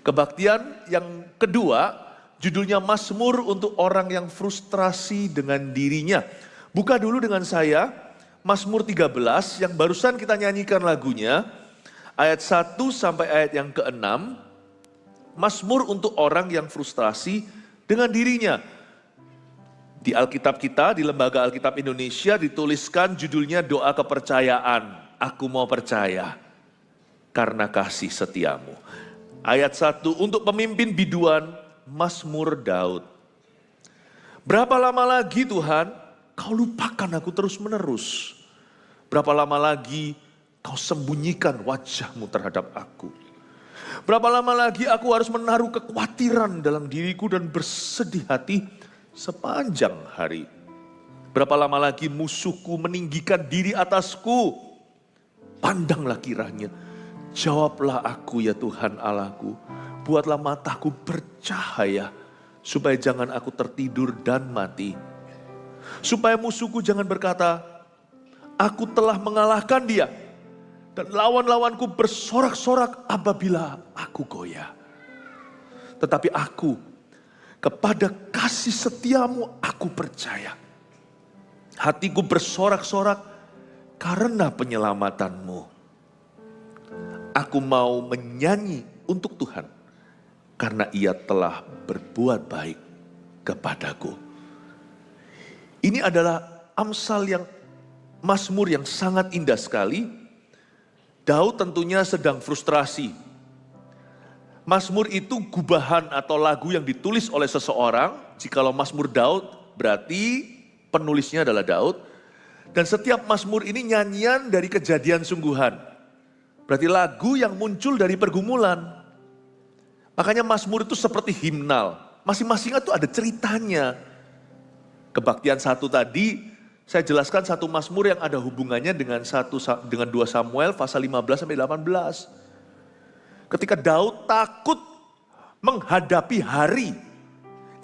Kebaktian yang kedua, judulnya Mazmur untuk orang yang frustrasi dengan dirinya. Buka dulu dengan saya, Mazmur 13 yang barusan kita nyanyikan lagunya. Ayat 1 sampai ayat yang ke-6. Mazmur untuk orang yang frustrasi dengan dirinya. Di Alkitab kita, di Lembaga Alkitab Indonesia dituliskan judulnya doa kepercayaan. Aku mau percaya karena kasih setiamu. Ayat 1 untuk pemimpin biduan, Mazmur Daud. Berapa lama lagi Tuhan kau lupakan aku terus menerus? Berapa lama lagi kau sembunyikan wajahmu terhadap aku? Berapa lama lagi aku harus menaruh kekhawatiran dalam diriku dan bersedih hati sepanjang hari? Berapa lama lagi musuhku meninggikan diri atasku? Pandanglah kiranya, jawablah aku ya Tuhan Allahku. Buatlah mataku bercahaya, supaya jangan aku tertidur dan mati. Supaya musuhku jangan berkata, aku telah mengalahkan dia. Dan lawan-lawanku bersorak-sorak apabila aku goyah. Tetapi aku, kepada kasih setiamu aku percaya. Hatiku bersorak-sorak karena penyelamatanmu. Aku mau menyanyi untuk Tuhan, karena ia telah berbuat baik kepadaku. Ini adalah Amsal yang Mazmur yang sangat indah sekali. Daud tentunya sedang frustrasi. Mazmur itu gubahan atau lagu yang ditulis oleh seseorang. Jikalau Mazmur Daud berarti penulisnya adalah Daud. Dan setiap Mazmur ini nyanyian dari kejadian sungguhan. Berarti lagu yang muncul dari pergumulan. Makanya Mazmur itu seperti himnal. Masing-masing itu ada ceritanya. Kebaktian 1 tadi, saya jelaskan satu Mazmur yang ada hubungannya dengan 2 Samuel pasal 15 sampai 18. Ketika Daud takut menghadapi hari.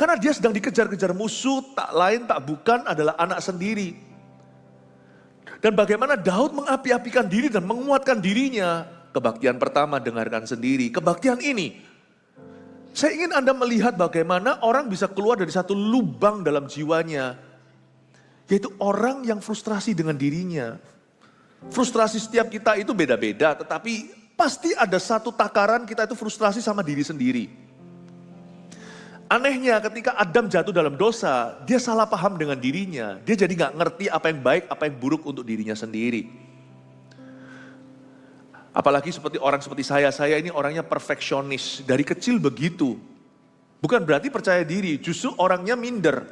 Karena dia sedang dikejar-kejar musuh, tak lain tak bukan adalah anak sendiri. Dan bagaimana Daud mengapi-apikan diri dan menguatkan dirinya. Kebaktian pertama dengarkan sendiri. Kebaktian ini, saya ingin Anda melihat bagaimana orang bisa keluar dari satu lubang dalam jiwanya. Yaitu orang yang frustrasi dengan dirinya. Frustrasi setiap kita itu beda-beda, tetapi pasti ada satu takaran kita itu frustrasi sama diri sendiri. Anehnya ketika Adam jatuh dalam dosa, dia salah paham dengan dirinya. Dia jadi gak ngerti apa yang baik, apa yang buruk untuk dirinya sendiri. Apalagi seperti saya ini orangnya perfeksionis. Dari kecil begitu. Bukan berarti percaya diri, justru orangnya minder.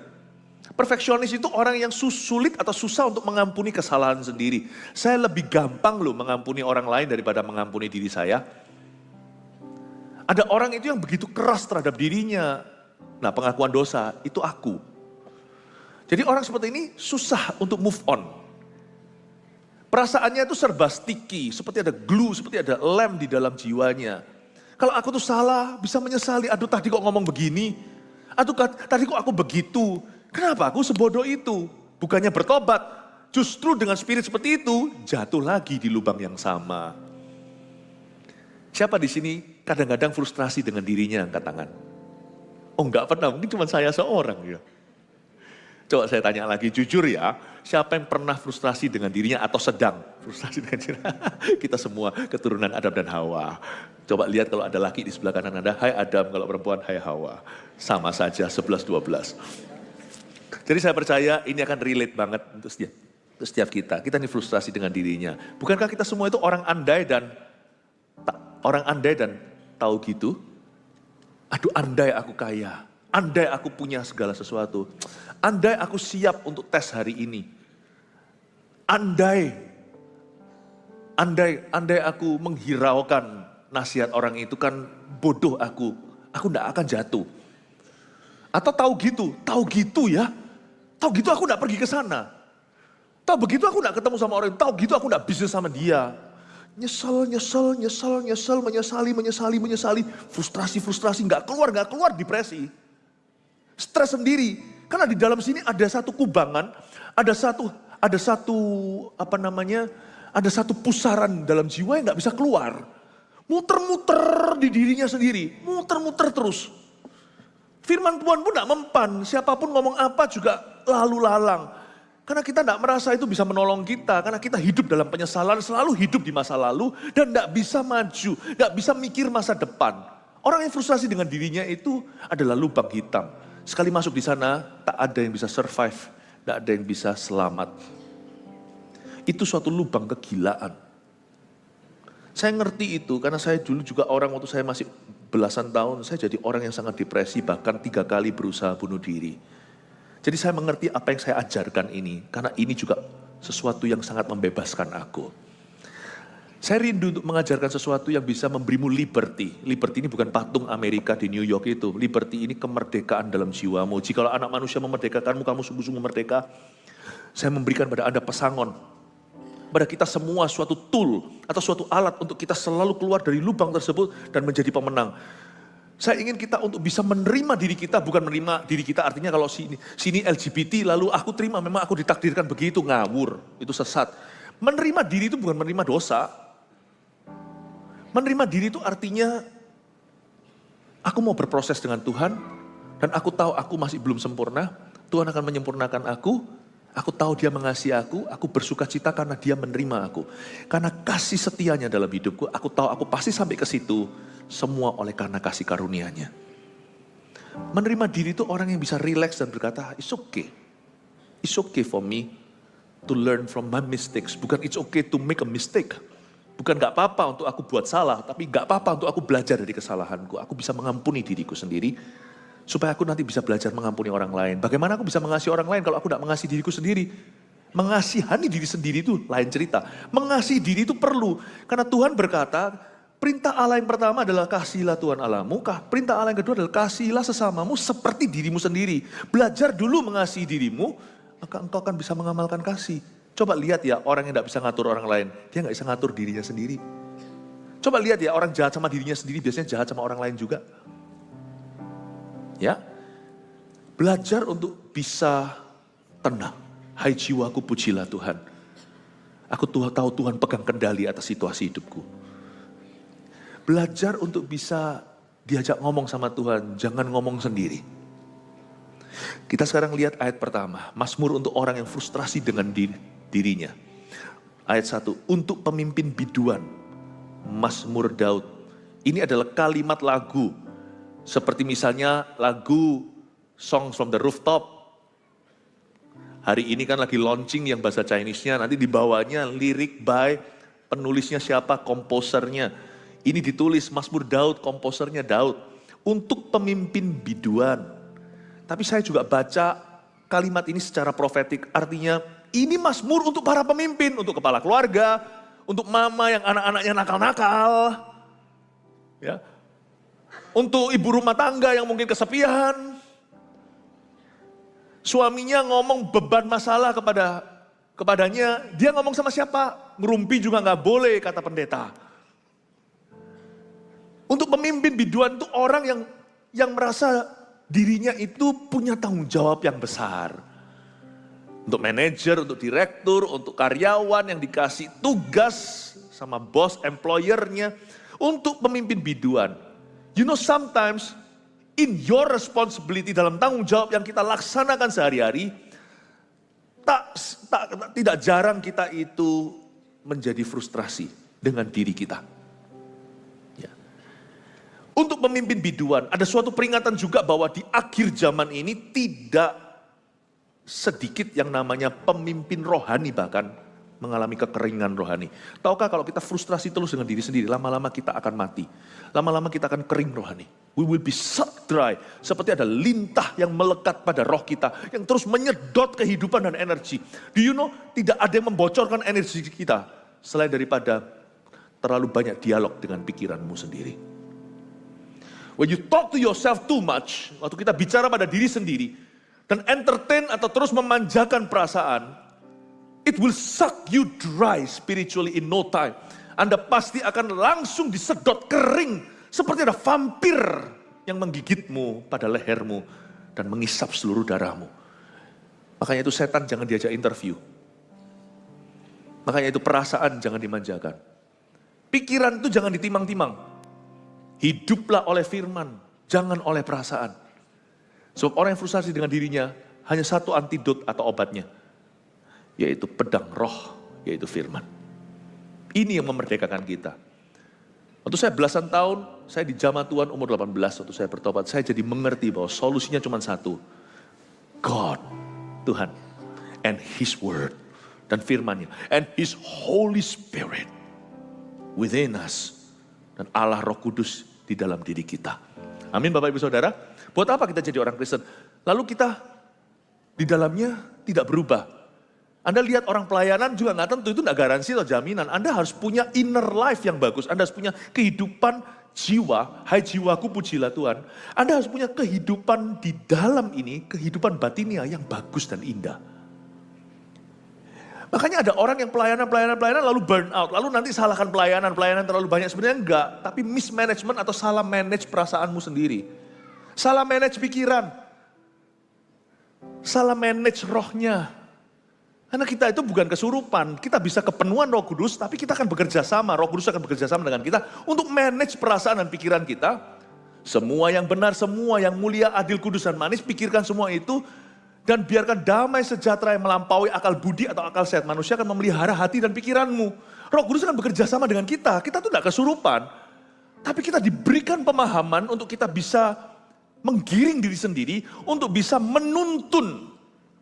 Perfeksionis itu orang yang sulit atau susah untuk mengampuni kesalahan sendiri. Saya lebih gampang loh mengampuni orang lain daripada mengampuni diri saya. Ada orang itu yang begitu keras terhadap dirinya. Nah, pengakuan dosa itu aku. Jadi orang seperti ini susah untuk move on. Perasaannya itu serba sticky, seperti ada glue, seperti ada lem di dalam jiwanya. Kalau aku tuh salah, bisa menyesali, aduh tadi kok ngomong begini. Aduh tadi kok aku begitu. Kenapa aku sebodoh itu? Bukannya bertobat, justru dengan spirit seperti itu jatuh lagi di lubang yang sama. Siapa di sini kadang-kadang frustrasi dengan dirinya, angkat tangan? Oh enggak pernah, mungkin cuma saya seorang ya. Coba saya tanya lagi, jujur ya, siapa yang pernah frustrasi dengan dirinya atau sedang frustrasi dengan dirinya? Kita semua keturunan Adam dan Hawa. Coba lihat kalau ada laki di sebelah kanan Anda, hai Adam, kalau perempuan, hai Hawa. Sama saja, 11-12. Jadi saya percaya ini akan relate banget untuk setiap kita. Kita ini frustrasi dengan dirinya. Bukankah kita semua itu orang andai dan tahu gitu? Aduh andai aku kaya, andai aku punya segala sesuatu. Andai aku siap untuk tes hari ini. Andai aku menghiraukan nasihat orang itu kan bodoh aku tidak akan jatuh. Atau tahu gitu ya. Tahu gitu aku gak pergi ke sana. Tahu begitu aku gak ketemu sama orang. Tahu gitu aku gak bisnis sama dia. Nyesel, menyesali. Frustrasi, gak keluar, depresi. Stres sendiri. Karena di dalam sini ada satu kubangan, ada satu pusaran dalam jiwa yang gak bisa keluar. Muter-muter di dirinya sendiri, muter-muter terus. Firman Tuhan pun tidak mempan, siapapun ngomong apa juga lalu lalang. Karena kita tidak merasa itu bisa menolong kita, karena kita hidup dalam penyesalan, selalu hidup di masa lalu, dan tidak bisa maju, tidak bisa mikir masa depan. Orang yang frustrasi dengan dirinya itu adalah lubang hitam. Sekali masuk di sana, tak ada yang bisa survive, tidak ada yang bisa selamat. Itu suatu lubang kegilaan. Saya ngerti itu karena saya dulu juga orang waktu saya masih belasan tahun, saya jadi orang yang sangat depresi, bahkan 3 kali berusaha bunuh diri. Jadi saya mengerti apa yang saya ajarkan ini, karena ini juga sesuatu yang sangat membebaskan aku. Saya rindu untuk mengajarkan sesuatu yang bisa memberimu liberty. Liberty ini bukan patung Amerika di New York itu. Liberty ini kemerdekaan dalam jiwamu. Jikalau anak manusia memerdekakanmu, kamu sungguh-sungguh merdeka. Saya memberikan pada Anda pesangon. Pada kita semua suatu tool atau suatu alat untuk kita selalu keluar dari lubang tersebut dan menjadi pemenang. Saya ingin kita untuk bisa menerima diri kita, bukan menerima diri kita artinya kalau sini LGBT lalu aku terima, memang aku ditakdirkan begitu, ngawur, itu sesat. Menerima diri itu bukan menerima dosa. Menerima diri itu artinya aku mau berproses dengan Tuhan dan aku tahu aku masih belum sempurna, Tuhan akan menyempurnakan aku. Aku tahu dia mengasihi aku bersuka cita karena dia menerima aku. Karena kasih setianya dalam hidupku, aku tahu aku pasti sampai ke situ. Semua oleh karena kasih karunia-Nya. Menerima diri itu orang yang bisa relax dan berkata, it's okay. It's okay for me to learn from my mistakes. Bukan it's okay to make a mistake. Bukan gak apa-apa untuk aku buat salah, tapi gak apa-apa untuk aku belajar dari kesalahanku. Aku bisa mengampuni diriku sendiri. Supaya aku nanti bisa belajar mengampuni orang lain. Bagaimana aku bisa mengasihi orang lain kalau aku tidak mengasihi diriku sendiri? Mengasihani diri sendiri itu lain cerita. Mengasihi diri itu perlu. Karena Tuhan berkata, perintah Allah yang pertama adalah kasihilah Tuhan Allahmu. Perintah Allah yang kedua adalah kasihilah sesamamu seperti dirimu sendiri. Belajar dulu mengasihi dirimu, maka engkau akan bisa mengamalkan kasih. Coba lihat ya orang yang tidak bisa ngatur orang lain. Dia nggak bisa ngatur dirinya sendiri. Coba lihat ya orang jahat sama dirinya sendiri biasanya jahat sama orang lain juga. Ya, belajar untuk bisa tenang. Hai jiwaku pujilah Tuhan. Aku tahu Tuhan pegang kendali atas situasi hidupku. Belajar untuk bisa diajak ngomong sama Tuhan, jangan ngomong sendiri. Kita sekarang lihat ayat pertama, Mazmur untuk orang yang frustrasi dengan dirinya. Ayat 1, untuk pemimpin biduan, Mazmur Daud. Ini adalah kalimat lagu. Seperti misalnya lagu Songs from the Rooftop. Hari ini kan lagi launching yang bahasa Chinese-nya, nanti di bawahnya lirik by penulisnya siapa, komposernya. Ini ditulis Mazmur Daud, komposernya Daud. Untuk pemimpin biduan. Tapi saya juga baca kalimat ini secara profetik, artinya ini Mazmur untuk para pemimpin, untuk kepala keluarga, untuk mama yang anak-anaknya nakal-nakal. Ya. Untuk ibu rumah tangga yang mungkin kesepian. Suaminya ngomong beban masalah kepadanya. Dia ngomong sama siapa? Ngerumpi juga gak boleh kata pendeta. Untuk pemimpin biduan itu orang yang merasa dirinya itu punya tanggung jawab yang besar. Untuk manajer, untuk direktur, untuk karyawan yang dikasih tugas sama bos, employer-nya. Untuk pemimpin biduan. You know sometimes in your responsibility dalam tanggung jawab yang kita laksanakan sehari-hari, tidak jarang kita itu menjadi frustrasi dengan diri kita. Ya. Untuk pemimpin biduan, ada suatu peringatan juga bahwa di akhir zaman ini tidak sedikit yang namanya pemimpin rohani bahkan mengalami kekeringan rohani. Tahukah kalau kita frustrasi terus dengan diri sendiri, lama-lama kita akan mati. Lama-lama kita akan kering rohani. We will be sucked dry. Seperti ada lintah yang melekat pada roh kita. Yang terus menyedot kehidupan dan energi. Do you know, tidak ada yang membocorkan energi kita. Selain daripada terlalu banyak dialog dengan pikiranmu sendiri. When you talk to yourself too much, waktu kita bicara pada diri sendiri, dan entertain atau terus memanjakan perasaan, it will suck you dry spiritually in no time. Anda pasti akan langsung disedot kering. Seperti ada vampir yang menggigitmu pada lehermu. Dan mengisap seluruh darahmu. Makanya itu setan jangan diajak interview. Makanya itu perasaan jangan dimanjakan. Pikiran itu jangan ditimang-timang. Hiduplah oleh firman, jangan oleh perasaan. Sebab orang yang frustrasi dengan dirinya, hanya satu antidot atau obatnya, yaitu pedang roh, yaitu firman. Ini yang memerdekakan kita. Waktu saya belasan tahun, saya di jamaah Tuhan umur 18, waktu saya bertobat, saya jadi mengerti bahwa solusinya cuma satu. God, Tuhan, and His Word, dan firman-Nya, and His Holy Spirit within us, dan Allah Roh Kudus di dalam diri kita. Amin Bapak Ibu Saudara. Buat apa kita jadi orang Kristen? Lalu kita di dalamnya tidak berubah. Anda lihat orang pelayanan juga nggak tentu, itu nggak garansi atau jaminan. Anda harus punya inner life yang bagus. Anda harus punya kehidupan jiwa. Hai jiwaku pujilah Tuhan. Anda harus punya kehidupan di dalam ini, kehidupan batinia yang bagus dan indah. Makanya ada orang yang pelayanan lalu burn out. Lalu nanti salahkan pelayanan terlalu banyak. Sebenarnya enggak, tapi mismanagement atau salah manage perasaanmu sendiri. Salah manage pikiran. Salah manage rohnya. Karena kita itu bukan kesurupan, kita bisa kepenuhan Roh Kudus, tapi kita akan bekerja sama, Roh Kudus akan bekerja sama dengan kita untuk manage perasaan dan pikiran kita. Semua yang benar, semua yang mulia, adil, kudus, dan manis, pikirkan semua itu, dan biarkan damai sejahtera yang melampaui akal budi atau akal sehat manusia akan memelihara hati dan pikiranmu. Roh Kudus akan bekerja sama dengan kita tuh tidak kesurupan, tapi kita diberikan pemahaman untuk kita bisa menggiring diri sendiri, untuk bisa menuntun,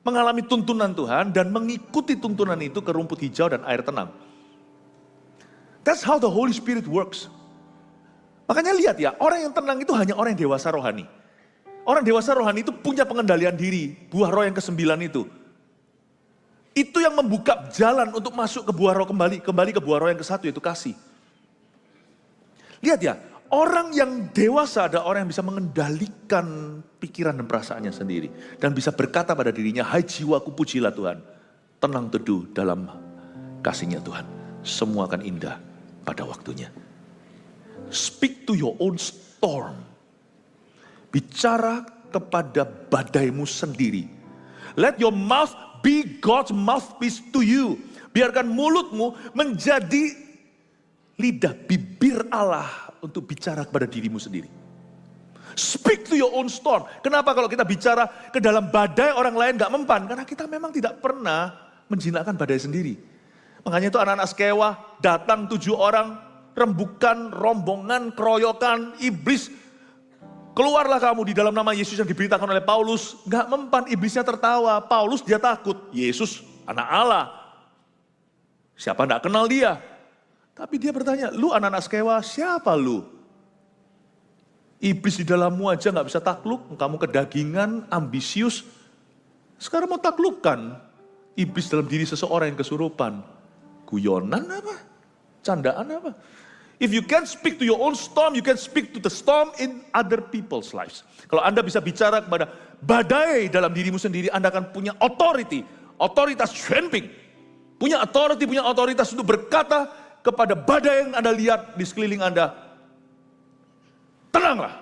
mengalami tuntunan Tuhan dan mengikuti tuntunan itu ke rumput hijau dan air tenang. That's how the Holy Spirit works. Makanya lihat ya, orang yang tenang itu hanya orang yang dewasa rohani. Orang dewasa rohani itu punya pengendalian diri, buah roh yang ke-9 itu. Itu yang membuka jalan untuk masuk ke buah roh kembali ke buah roh yang ke-1 yaitu kasih. Lihat ya, orang yang dewasa adalah orang yang bisa mengendalikan pikiran dan perasaannya sendiri. Dan bisa berkata pada dirinya, hai jiwaku pujilah Tuhan. Tenang teduh dalam kasih-Nya Tuhan. Semua akan indah pada waktunya. Speak to your own storm. Bicara kepada badaimu sendiri. Let your mouth be God's mouthpiece to you. Biarkan mulutmu menjadi lidah bibir Allah untuk bicara kepada dirimu sendiri. Speak to your own storm. Kenapa kalau kita bicara ke dalam badai orang lain gak mempan? Karena kita memang tidak pernah menjinakkan badai sendiri. Makanya itu anak-anak Skewa datang 7 orang, rembukan, rombongan, keroyokan, iblis. Keluarlah kamu di dalam nama Yesus yang diberitakan oleh Paulus. Gak mempan, iblisnya tertawa. Paulus dia takut, Yesus anak Allah. Siapa gak kenal dia? Tapi dia bertanya, lu anak-anak Skewa, siapa lu? Iblis di dalammu aja gak bisa takluk, kamu kedagingan, ambisius. Sekarang mau taklukkan iblis dalam diri seseorang yang kesurupan. Guyonan apa? Candaan apa? If you can speak to your own storm, you can speak to the storm in other people's lives. Kalau Anda bisa bicara kepada badai dalam dirimu sendiri, Anda akan punya authority, otoritas Schwenping. Punya otoritas untuk berkata kepada badai yang Anda lihat di sekeliling Anda, tenanglah.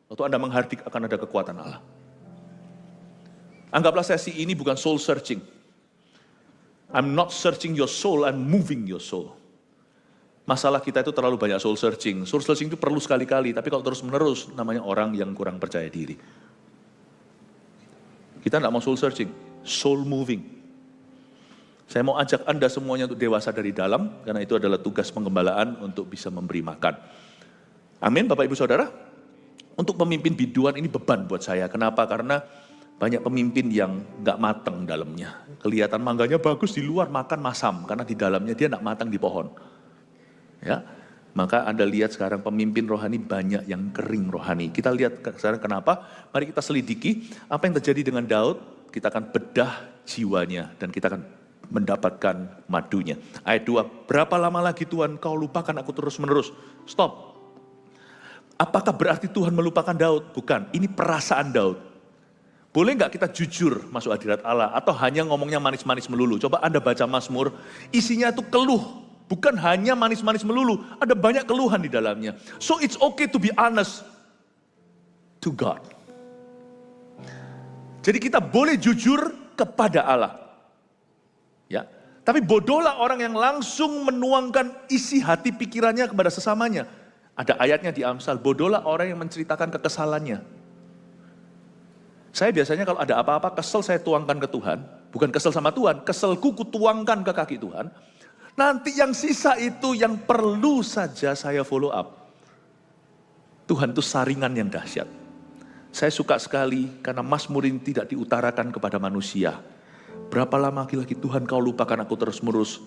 Waktu Anda menghardik akan ada kekuatan Allah. Anggaplah sesi ini bukan soul searching. I'm not searching your soul, I'm moving your soul. Masalah kita itu terlalu banyak soul searching. Soul searching itu perlu sekali-kali, tapi kalau terus menerus namanya orang yang kurang percaya diri. Kita tidak mau soul searching, soul moving. Saya mau ajak Anda semuanya untuk dewasa dari dalam, karena itu adalah tugas penggembalaan untuk bisa memberi makan. Amin, Bapak Ibu Saudara. Untuk pemimpin biduan ini beban buat saya. Kenapa? Karena banyak pemimpin yang gak matang dalamnya. Kelihatan mangganya bagus di luar, makan masam. Karena di dalamnya dia gak matang di pohon. Ya, maka Anda lihat sekarang pemimpin rohani banyak yang kering rohani. Kita lihat sekarang kenapa? Mari kita selidiki apa yang terjadi dengan Daud. Kita akan bedah jiwanya dan kita akan mendapatkan madunya. Ayat 2, berapa lama lagi Tuhan kau lupakan aku terus menerus? Stop. Apakah berarti Tuhan melupakan Daud? Bukan, ini perasaan Daud. Boleh nggak kita jujur masuk hadirat Allah? Atau hanya ngomongnya manis-manis melulu? Coba Anda baca Mazmur, isinya itu keluh. Bukan hanya manis-manis melulu, ada banyak keluhan di dalamnya. So it's okay to be honest to God. Jadi kita boleh jujur kepada Allah. Ya, Tapi bodohlah orang yang langsung menuangkan isi hati pikirannya kepada sesamanya. Ada ayatnya di Amsal, bodohlah orang yang menceritakan kekesalannya. Saya biasanya kalau ada apa-apa kesel saya tuangkan ke Tuhan. Bukan kesel sama Tuhan, keselku kutuangkan ke kaki Tuhan. Nanti yang sisa itu yang perlu saja saya follow up. Tuhan itu saringan yang dahsyat. Saya suka sekali karena Mazmur ini tidak diutarakan kepada manusia. Berapa lama lagi Tuhan kau lupakan aku terus-menerus.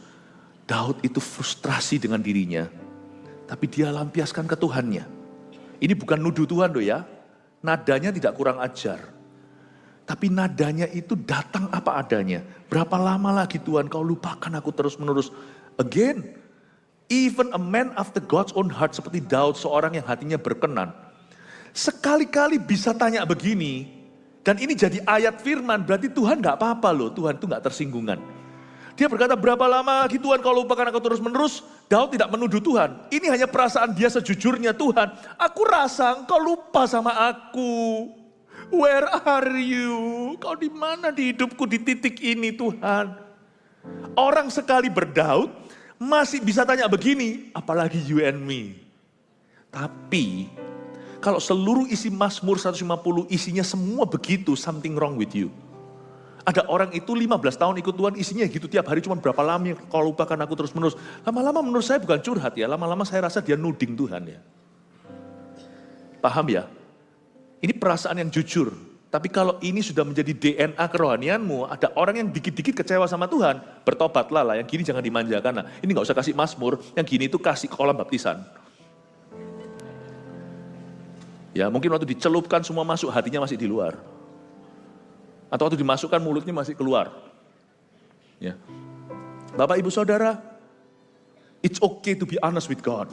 Daud itu frustrasi dengan dirinya. Tapi dia lampiaskan ke Tuhannya. Ini bukan nuduh Tuhan loh ya. Nadanya tidak kurang ajar. Tapi nadanya itu datang apa adanya. Berapa lama lagi Tuhan kau lupakan aku terus-menerus. Again, even a man after God's own heart seperti Daud, seorang yang hatinya berkenan. Sekali-kali bisa tanya begini. Dan ini jadi ayat firman, berarti Tuhan gak apa-apa loh. Tuhan itu gak tersinggungan. Dia berkata, berapa lama lagi Tuhan kau lupakan aku terus-menerus? Daud tidak menuduh Tuhan. Ini hanya perasaan dia sejujurnya, Tuhan. Aku rasa engkau lupa sama aku. Where are you? Kau di mana di hidupku di titik ini Tuhan? Orang sekali berdaud masih bisa tanya begini, apalagi you and me. Tapi kalau seluruh isi Mazmur 150 isinya semua begitu, something wrong with you. Ada orang itu 15 tahun ikut Tuhan isinya gitu tiap hari cuma berapa lama kalau lupakan aku terus menerus. Lama-lama menurut saya bukan curhat ya, lama-lama saya rasa dia nuding Tuhan ya. Paham ya? Ini perasaan yang jujur. Tapi kalau ini sudah menjadi DNA kerohanianmu, ada orang yang dikit-dikit kecewa sama Tuhan, bertobatlah lah, yang gini jangan dimanjakan. Nah, ini gak usah kasih Mazmur, yang gini itu kasih kolam baptisan. Ya mungkin waktu dicelupkan semua masuk, hatinya masih di luar. Atau waktu dimasukkan mulutnya masih keluar. Ya. Bapak ibu saudara, it's okay to be honest with God.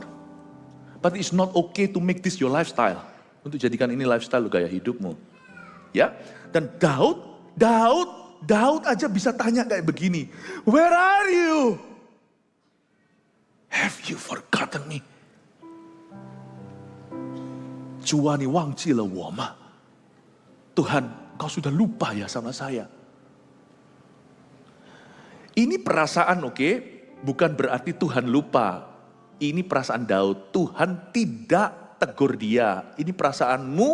But it's not okay to make this your lifestyle. Untuk jadikan ini lifestyle gaya hidupmu. Ya, dan Daud aja bisa tanya kayak begini. Where are you? Have you forgotten me? 主啊，你忘记了我吗？ Tuhan, kau sudah lupa ya sama saya. Ini perasaan oke, bukan berarti Tuhan lupa. Ini perasaan Daud, Tuhan tidak tegur dia. Ini perasaanmu,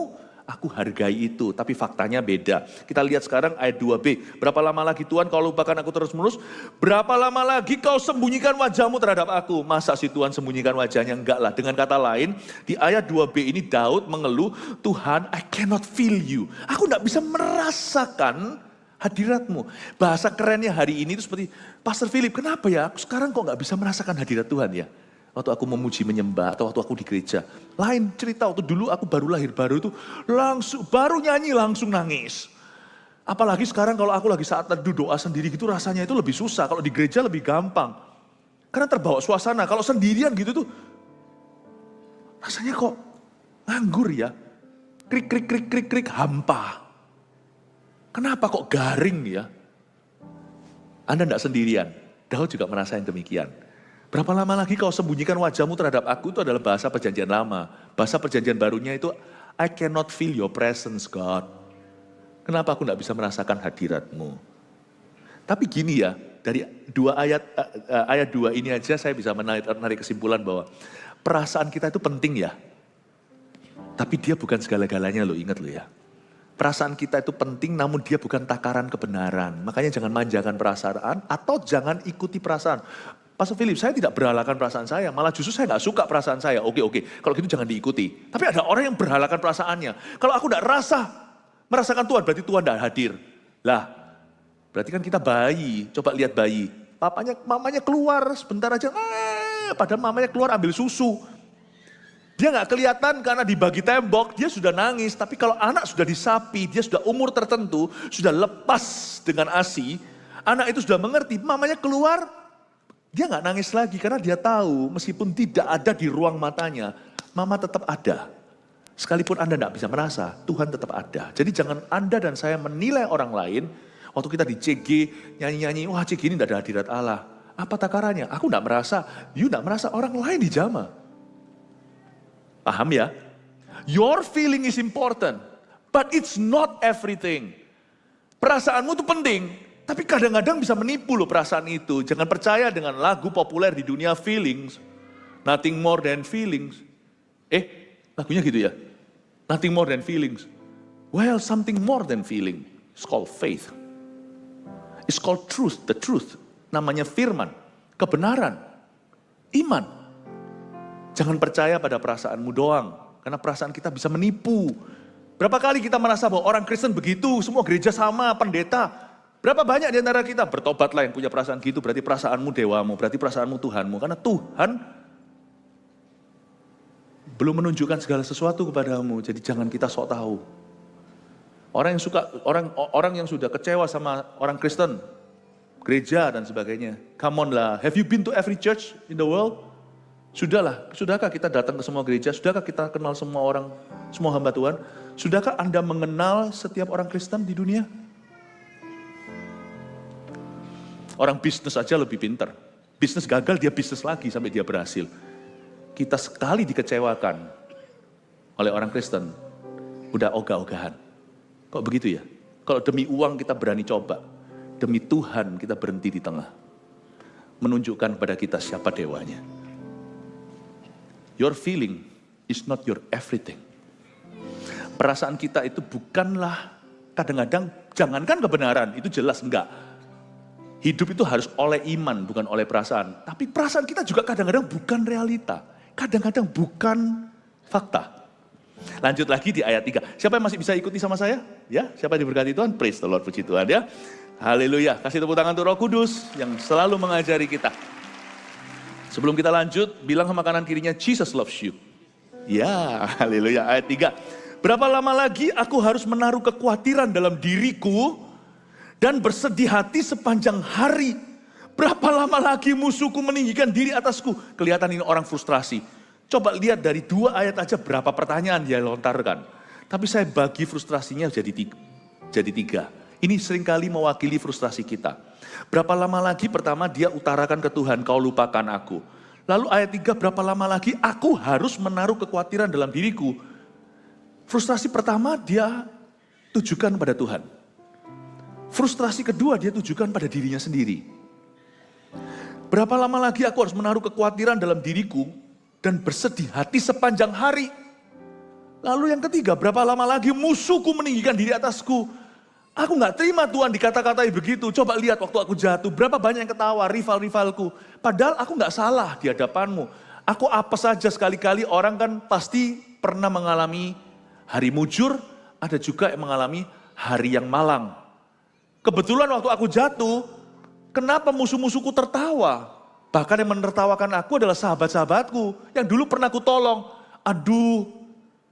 aku hargai itu, tapi faktanya beda. Kita lihat sekarang ayat 2b. Berapa lama lagi Tuhan kau lupakan aku terus-menerus? Berapa lama lagi kau sembunyikan wajahmu terhadap aku? Masa si Tuhan sembunyikan wajahnya? Enggak lah. Dengan kata lain, di ayat 2b ini Daud mengeluh, Tuhan, I cannot feel you. Aku enggak bisa merasakan hadiratmu. Bahasa kerennya hari ini itu seperti, Pastor Philip, kenapa ya? Aku sekarang kok enggak bisa merasakan hadirat Tuhan ya? Waktu aku memuji menyembah atau waktu aku di gereja. Lain cerita waktu dulu aku baru lahir baru itu langsung baru nyanyi langsung nangis. Apalagi sekarang kalau aku lagi saat teduh doa sendiri gitu rasanya itu lebih susah. Kalau di gereja lebih gampang. Karena terbawa suasana. Kalau sendirian gitu tuh rasanya kok nganggur ya. Krik krik krik krik krik hampa. Kenapa kok garing ya? Anda enggak sendirian. Daud juga merasa yang demikian. Berapa lama lagi kau sembunyikan wajahmu terhadap aku, itu adalah bahasa perjanjian lama. Bahasa perjanjian barunya itu, I cannot feel your presence God. Kenapa aku tidak bisa merasakan hadiratmu? Tapi gini ya, dari ayat 2 ini aja saya bisa menarik kesimpulan bahwa perasaan kita itu penting ya. Tapi dia bukan segala-galanya loh, ingat loh ya. Perasaan kita itu penting namun dia bukan takaran kebenaran. Makanya jangan manjakan perasaan atau jangan ikuti perasaan. Pastor Philip, saya tidak berhalakan perasaan saya, malah justru saya nggak suka perasaan saya. Oke, kalau gitu jangan diikuti. Tapi ada orang yang berhalakan perasaannya. Kalau aku nggak merasakan Tuhan, berarti Tuhan tidak hadir. Lah, berarti kan kita bayi. Coba lihat bayi, mamanya keluar sebentar aja, padahal mamanya keluar ambil susu. Dia nggak kelihatan karena dibagi tembok, dia sudah nangis. Tapi kalau anak sudah disapi, dia sudah umur tertentu, sudah lepas dengan ASI, anak itu sudah mengerti, mamanya keluar. Dia nggak nangis lagi karena dia tahu meskipun tidak ada di ruang matanya, mama tetap ada. Sekalipun Anda nggak bisa merasa, Tuhan tetap ada. Jadi jangan Anda dan saya menilai orang lain, waktu kita di CG nyanyi-nyanyi, wah CG ini tidak ada hadirat Allah. Apa takarannya? Aku nggak merasa, you nggak merasa, orang lain dijamah. Paham ya? Your feeling is important, but it's not everything. Perasaanmu itu penting. Tapi kadang-kadang bisa menipu loh perasaan itu. Jangan percaya dengan lagu populer di dunia feelings. Nothing more than feelings. Lagunya gitu ya? Nothing more than feelings. Well, something more than feeling. It's called faith. It's called truth, the truth. Namanya firman, kebenaran, iman. Jangan percaya pada perasaanmu doang. Karena perasaan kita bisa menipu. Berapa kali kita merasa bahwa orang Kristen begitu, semua gereja sama, pendeta. Berapa banyak di antara kita bertobatlah yang punya perasaan gitu, berarti perasaanmu dewamu, berarti perasaanmu Tuhanmu. Karena Tuhan belum menunjukkan segala sesuatu kepadamu, jadi jangan kita sok tahu. Orang yang sudah kecewa sama orang Kristen, gereja dan sebagainya. Come on lah, have you been to every church in the world? Sudahkah kita datang ke semua gereja? Sudahkah kita kenal semua orang, semua hamba Tuhan? Sudahkah Anda mengenal setiap orang Kristen di dunia? Orang bisnis aja lebih pintar. Bisnis gagal, dia bisnis lagi sampai dia berhasil. Kita sekali dikecewakan oleh orang Kristen, udah ogah-ogahan. Kok begitu ya? Kalau demi uang kita berani coba, demi Tuhan kita berhenti di tengah. Menunjukkan pada kita siapa dewanya. Your feeling is not your everything. Perasaan kita itu bukanlah kadang-kadang, jangankan kebenaran, itu jelas enggak. Hidup itu harus oleh iman, bukan oleh perasaan. Tapi perasaan kita juga kadang-kadang bukan realita. Kadang-kadang bukan fakta. Lanjut lagi di ayat 3. Siapa yang masih bisa ikuti sama saya? Ya, siapa yang diberkati Tuhan? Praise the Lord, puji Tuhan ya. Haleluya. Kasih tepuk tangan untuk Roh Kudus yang selalu mengajari kita. Sebelum kita lanjut, bilang sama kanan kirinya, Jesus loves you. Ya, haleluya. Ayat 3. Berapa lama lagi aku harus menaruh kekhawatiran dalam diriku dan bersedih hati sepanjang hari. Berapa lama lagi musuhku meninggikan diri atasku? Kelihatan ini orang frustrasi. Coba lihat dari 2 ayat aja berapa pertanyaan dia lontarkan. Tapi saya bagi frustrasinya jadi 3. Ini seringkali mewakili frustrasi kita. Berapa lama lagi pertama dia utarakan ke Tuhan, kau lupakan aku. Lalu ayat 3, berapa lama lagi aku harus menaruh kekhawatiran dalam diriku. Frustrasi pertama dia tujukan pada Tuhan. Frustrasi kedua dia tujukan pada dirinya sendiri. Berapa lama lagi aku harus menaruh kekhawatiran dalam diriku dan bersedih hati sepanjang hari. Lalu yang ketiga, berapa lama lagi musuhku meninggikan diri atasku. Aku gak terima Tuhan dikata-katai begitu. Coba lihat waktu aku jatuh, berapa banyak yang ketawa, rival-rivalku. Padahal aku gak salah di hadapanmu. Aku apa saja, sekali-kali orang kan pasti pernah mengalami hari mujur, ada juga yang mengalami hari yang malang. Kebetulan waktu aku jatuh, kenapa musuh-musuhku tertawa? Bahkan yang menertawakan aku adalah sahabat-sahabatku yang dulu pernah aku tolong. Aduh,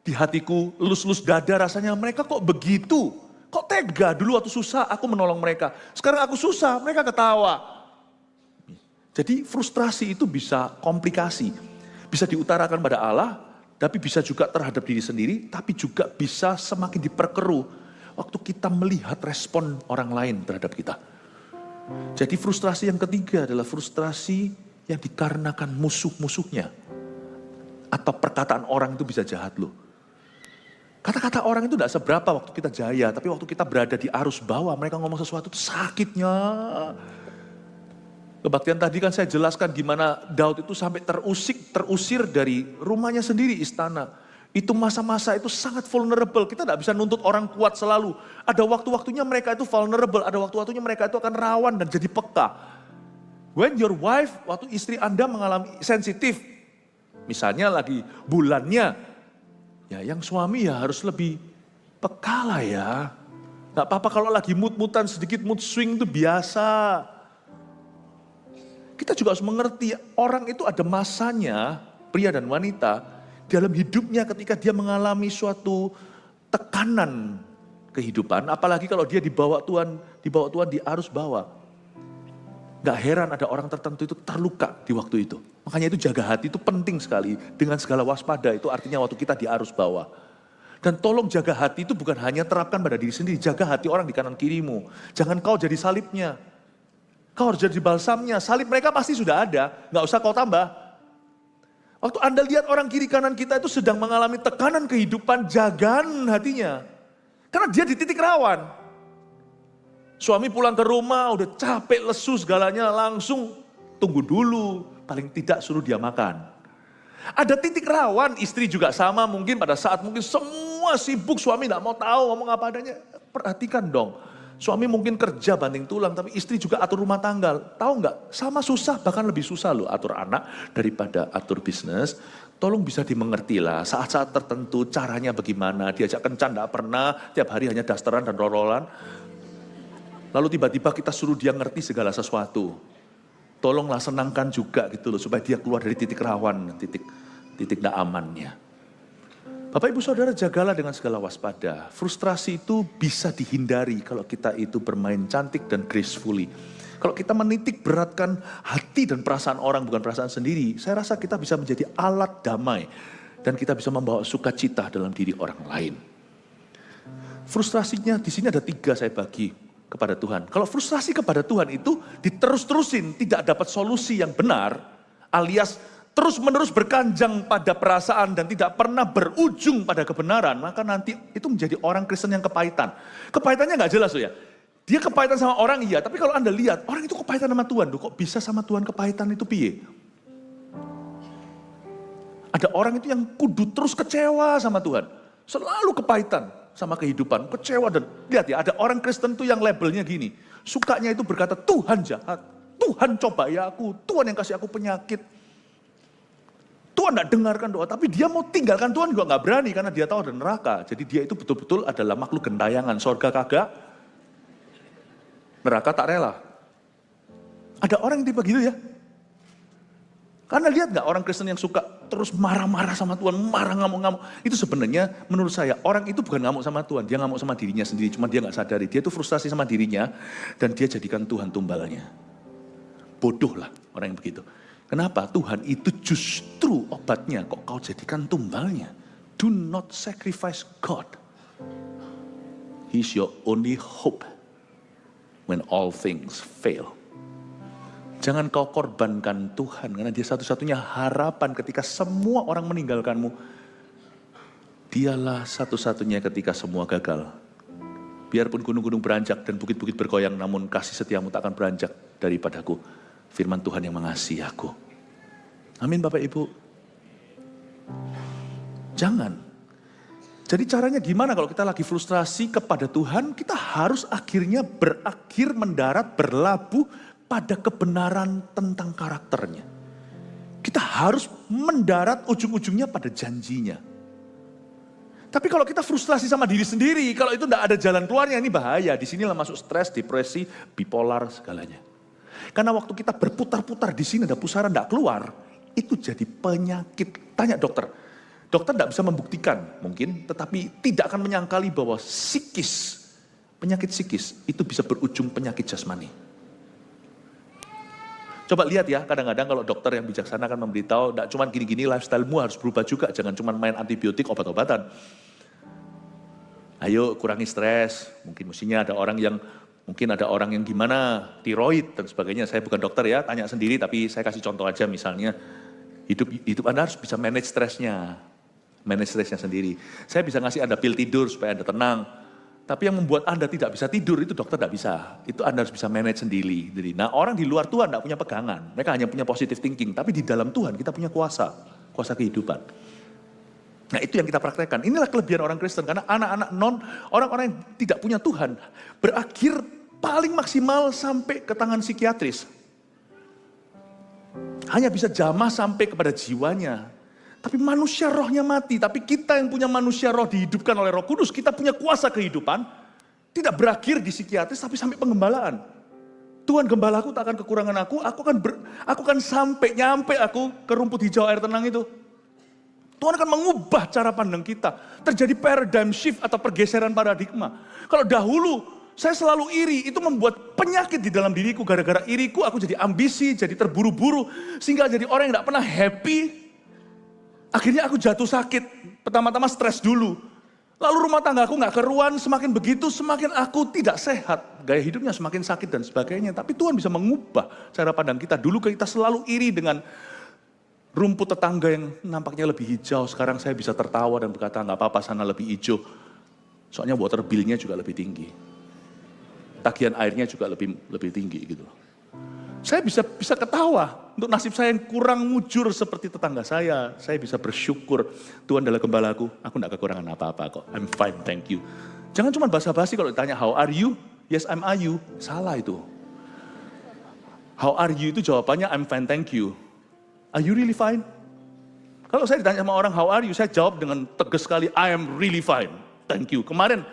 di hatiku elus-elus dada rasanya, mereka kok begitu? Kok tega? Dulu waktu susah aku menolong mereka. Sekarang aku susah, mereka ketawa. Jadi frustrasi itu bisa komplikasi. Bisa diutarakan pada Allah, tapi bisa juga terhadap diri sendiri, tapi juga bisa semakin diperkeruh waktu kita melihat respon orang lain terhadap kita. Jadi frustrasi yang ketiga adalah frustrasi yang dikarenakan musuh-musuhnya. Atau perkataan orang itu bisa jahat loh. Kata-kata orang itu tidak seberapa waktu kita jaya, tapi waktu kita berada di arus bawah, mereka ngomong sesuatu itu sakitnya. Kebaktian tadi kan saya jelaskan gimana Daud itu sampai terusir dari rumahnya sendiri, istana. Itu masa-masa itu sangat vulnerable. Kita tidak bisa nuntut orang kuat selalu. Ada waktu-waktunya mereka itu vulnerable. Ada waktu-waktunya mereka itu akan rawan dan jadi peka. When your wife, waktu istri Anda mengalami sensitif. Misalnya lagi bulannya. Ya yang suami ya harus lebih peka lah ya. Gak apa-apa kalau lagi mood-moodan sedikit mood swing itu biasa. Kita juga harus mengerti orang itu ada masanya, pria dan wanita. Dalam hidupnya ketika dia mengalami suatu tekanan kehidupan, apalagi kalau dia dibawa Tuhan di arus bawah. Gak heran ada orang tertentu itu terluka di waktu itu. Makanya itu jaga hati itu penting sekali. Dengan segala waspada itu artinya waktu kita di arus bawah. Dan tolong jaga hati itu bukan hanya terapkan pada diri sendiri. Jaga hati orang di kanan kirimu. Jangan kau jadi salibnya. Kau harus jadi balsamnya. Salib mereka pasti sudah ada. Gak usah kau tambah. Waktu Anda lihat orang kiri kanan kita itu sedang mengalami tekanan kehidupan, jagaan hatinya. Karena dia di titik rawan. Suami pulang ke rumah udah capek, lesu segalanya, langsung tunggu dulu. Paling tidak suruh dia makan. Ada titik rawan, istri juga sama mungkin pada saat mungkin semua sibuk, suami gak mau tahu ngomong apa adanya. Perhatikan dong, suami mungkin kerja banting tulang, tapi istri juga atur rumah tangga. Tahu nggak? Sama susah, bahkan lebih susah loh atur anak daripada atur bisnis. Tolong bisa dimengerti lah, saat-saat tertentu caranya bagaimana, diajak kencan gak pernah, tiap hari hanya dasteran dan rorolan. Lalu tiba-tiba kita suruh dia ngerti segala sesuatu. Tolonglah senangkan juga gitu loh, supaya dia keluar dari titik rawan, titik gak amannya. Bapak ibu saudara, jagalah dengan segala waspada. Frustrasi itu bisa dihindari kalau kita itu bermain cantik dan gracefully. Kalau kita menitik beratkan hati dan perasaan orang bukan perasaan sendiri, saya rasa kita bisa menjadi alat damai. Dan kita bisa membawa sukacita dalam diri orang lain. Frustrasinya di sini ada 3 saya bagi kepada Tuhan. Kalau frustrasi kepada Tuhan itu diterus-terusin, tidak dapat solusi yang benar, alias terus-menerus berkanjang pada perasaan dan tidak pernah berujung pada kebenaran, maka nanti itu menjadi orang Kristen yang kepahitan. Kepahitannya nggak jelas loh ya. Dia kepahitan sama orang iya, tapi kalau Anda lihat, orang itu kepahitan sama Tuhan. Loh, kok bisa sama Tuhan kepahitan itu piye? Ada orang itu yang kudu terus kecewa sama Tuhan. Selalu kepahitan sama kehidupan, kecewa. Dan lihat ya, ada orang Kristen tuh yang labelnya gini. Sukanya itu berkata, Tuhan jahat, Tuhan cobai aku, Tuhan yang kasih aku penyakit. Tuhan tidak dengarkan doa, tapi dia mau tinggalkan Tuhan juga nggak berani karena dia tahu ada neraka. Jadi dia itu betul-betul adalah makhluk gentayangan, sorga kagak, neraka tak rela. Ada orang yang tipe gitu ya. Karena lihat nggak orang Kristen yang suka terus marah-marah sama Tuhan, marah ngamuk-ngamuk. Itu sebenarnya menurut saya orang itu bukan ngamuk sama Tuhan, dia ngamuk sama dirinya sendiri. Cuma dia nggak sadari, dia itu frustasi sama dirinya dan dia jadikan Tuhan tumbalnya. Bodoh lah orang yang begitu. Kenapa? Tuhan itu justru obatnya, kok kau jadikan tumbalnya. Do not sacrifice God. He's your only hope when all things fail. Jangan kau korbankan Tuhan, karena dia satu-satunya harapan ketika semua orang meninggalkanmu. Dialah satu-satunya ketika semua gagal. Biarpun gunung-gunung beranjak dan bukit-bukit bergoyang, namun kasih setiamu tak akan beranjak daripadaku. Firman Tuhan yang mengasihi aku. Amin Bapak Ibu. Jangan. Jadi caranya gimana kalau kita lagi frustrasi kepada Tuhan, kita harus akhirnya berakhir mendarat, berlabuh pada kebenaran tentang karakternya. Kita harus mendarat ujung-ujungnya pada janjinya. Tapi kalau kita frustrasi sama diri sendiri, kalau itu tidak ada jalan keluarnya, ini bahaya. Disinilah masuk stres, depresi, bipolar, segalanya. Karena waktu kita berputar-putar di sini ada pusaran tidak keluar, itu jadi penyakit. Tanya dokter. Dokter tidak bisa membuktikan mungkin, tetapi tidak akan menyangkali bahwa psikis, penyakit psikis itu bisa berujung penyakit jasmani. Coba lihat ya, kadang-kadang kalau dokter yang bijaksana akan memberitahu, tidak cuma gini-gini, lifestyle-mu harus berubah juga, jangan cuma main antibiotik, obat-obatan. Ayo kurangi stres, mungkin mestinya ada orang yang gimana, tiroid dan sebagainya. Saya bukan dokter ya, tanya sendiri, tapi saya kasih contoh aja misalnya, hidup Anda harus bisa manage stresnya sendiri. Saya bisa ngasih Anda pil tidur supaya Anda tenang. Tapi yang membuat Anda tidak bisa tidur itu dokter tidak bisa. Itu Anda harus bisa manage sendiri. Nah orang di luar Tuhan tidak punya pegangan. Mereka hanya punya positive thinking. Tapi di dalam Tuhan kita punya kuasa kehidupan. Nah itu yang kita praktekkan. Inilah kelebihan orang Kristen. Karena orang-orang yang tidak punya Tuhan berakhir paling maksimal sampai ke tangan psikiatris. Hanya bisa jamah sampai kepada jiwanya. Tapi manusia rohnya mati. Tapi kita yang punya manusia roh dihidupkan oleh Roh Kudus. Kita punya kuasa kehidupan. Tidak berakhir di psikiatris tapi sampai penggembalaan. Tuhan gembalaku tak akan kekurangan aku. Aku akan nyampe aku ke rumput hijau air tenang itu. Tuhan akan mengubah cara pandang kita. Terjadi paradigm shift atau pergeseran paradigma. Kalau dahulu saya selalu iri, itu membuat penyakit di dalam diriku. Gara-gara iriku aku jadi ambisi, jadi terburu-buru. Sehingga jadi orang yang tidak pernah happy. Akhirnya aku jatuh sakit, pertama-tama stres dulu. Lalu rumah tangga aku gak keruan, semakin begitu semakin aku tidak sehat. Gaya hidupnya semakin sakit dan sebagainya. Tapi Tuhan bisa mengubah cara pandang kita. Dulu kita selalu iri dengan rumput tetangga yang nampaknya lebih hijau. Sekarang saya bisa tertawa dan berkata gak apa-apa sana lebih hijau. Soalnya water bill-nya juga lebih tinggi. tagihan airnya juga lebih tinggi gitu. Saya bisa ketawa untuk nasib saya yang kurang mujur seperti tetangga saya. Saya bisa bersyukur, Tuhan adalah gembalaku, aku tidak kekurangan apa-apa kok. I'm fine, thank you. Jangan cuma basa-basi kalau ditanya how are you? Yes, I'm are you. Salah itu. How are you itu jawabannya I'm fine, thank you. Are you really fine? Kalau saya ditanya sama orang how are you, saya jawab dengan tegas sekali, I am really fine, thank you. Kemarin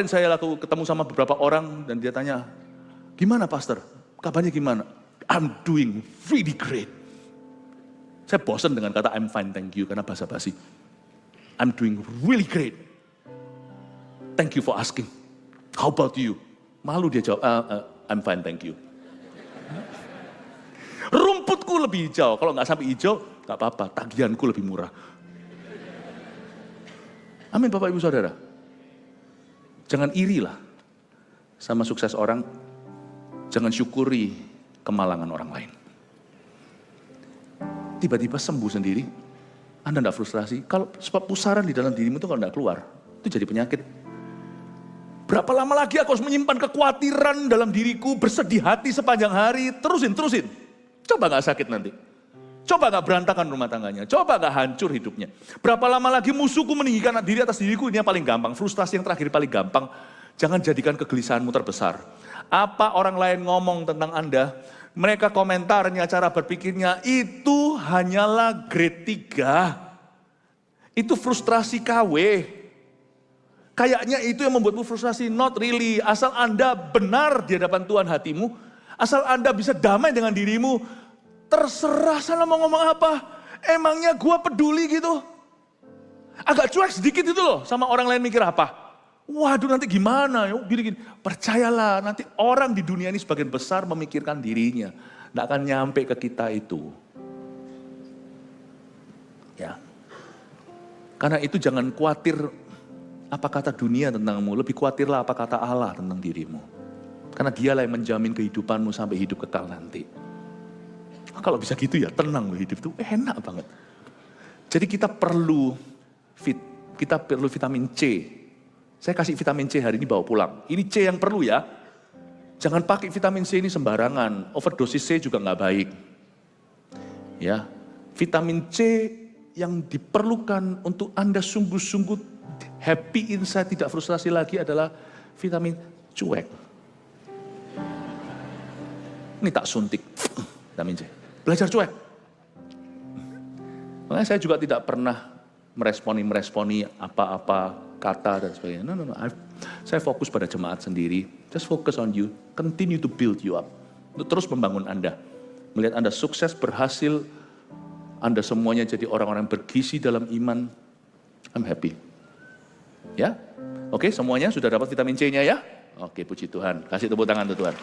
saya ketemu sama beberapa orang dan dia tanya, gimana pastor? Kabarnya gimana? I'm doing really great. Saya bosan dengan kata I'm fine, thank you, karena basa-basi. I'm doing really great. Thank you for asking. How about you? Malu dia jawab, I'm fine, thank you. Rumputku lebih hijau, kalau nggak sampai hijau, nggak apa-apa, tagihanku lebih murah. Amin Bapak Ibu Saudara. Jangan irilah sama sukses orang, jangan syukuri kemalangan orang lain. Tiba-tiba sembuh sendiri, Anda tidak frustrasi. Kalau sebab pusaran di dalam dirimu itu kalau tidak keluar, itu jadi penyakit. Berapa lama lagi aku harus menyimpan kekhawatiran dalam diriku, bersedih hati sepanjang hari, terusin. Coba nggak sakit nanti. Coba nggak berantakan rumah tangganya. Coba nggak hancur hidupnya. Berapa lama lagi musuhku meninggikan diri atas diriku, ini yang paling gampang. Frustrasi yang terakhir paling gampang. Jangan jadikan kegelisahanmu terbesar. Apa orang lain ngomong tentang Anda, mereka komentarnya, cara berpikirnya, itu hanyalah grade 3. Itu frustrasi KW. Kayaknya itu yang membuatmu frustrasi, not really. Asal Anda benar di hadapan Tuhan hatimu, asal Anda bisa damai dengan dirimu, terserah sana mau ngomong apa. Emangnya gua peduli gitu? Agak cuek sedikit itu loh sama orang lain mikir apa. Waduh nanti gimana? Gini. Percayalah nanti orang di dunia ini sebagian besar memikirkan dirinya. Tidak akan nyampe ke kita itu. Ya. Karena itu jangan khawatir apa kata dunia tentangmu. Lebih khawatirlah apa kata Allah tentang dirimu. Karena dialah yang menjamin kehidupanmu sampai hidup kekal nanti. Kalau bisa gitu ya tenang loh hidup itu enak banget. Jadi kita perlu vitamin C. Saya kasih vitamin C hari ini bawa pulang. Ini C yang perlu ya. Jangan pakai vitamin C ini sembarangan. Overdosis C juga nggak baik. Ya, vitamin C yang diperlukan untuk Anda sungguh-sungguh happy inside, tidak frustrasi lagi adalah vitamin cuek. Ini tak suntik vitamin C. Belajar cuek. Makanya saya juga tidak pernah meresponi apa-apa kata dan sebagainya. No. Saya fokus pada jemaat sendiri. Just focus on you. Continue to build you up. Untuk terus membangun Anda. Melihat Anda sukses, berhasil. Anda semuanya jadi orang-orang yang bergizi dalam iman. I'm happy. Ya? Oke, semuanya sudah dapat vitamin C-nya ya? Oke, puji Tuhan. Kasih tepuk tangan untuk Tuhan.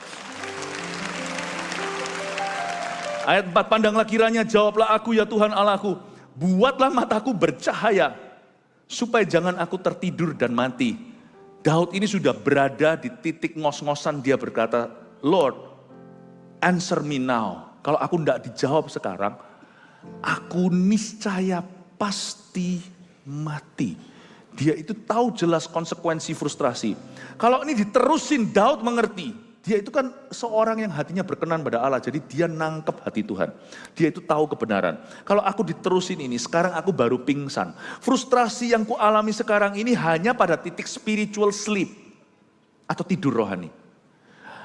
Ayat 4, pandanglah kiranya, jawablah aku ya Tuhan Allahku. Buatlah mataku bercahaya. Supaya jangan aku tertidur dan mati. Daud ini sudah berada di titik ngos-ngosan, dia berkata, Lord, answer me now. Kalau aku tidak dijawab sekarang, aku niscaya pasti mati. Dia itu tahu jelas konsekuensi frustrasi. Kalau ini diterusin, Daud mengerti. Dia itu kan seorang yang hatinya berkenan pada Allah. Jadi dia nangkep hati Tuhan. Dia itu tahu kebenaran. Kalau aku diterusin ini, sekarang aku baru pingsan. Frustrasi yang kualami sekarang ini hanya pada titik spiritual sleep. Atau tidur rohani.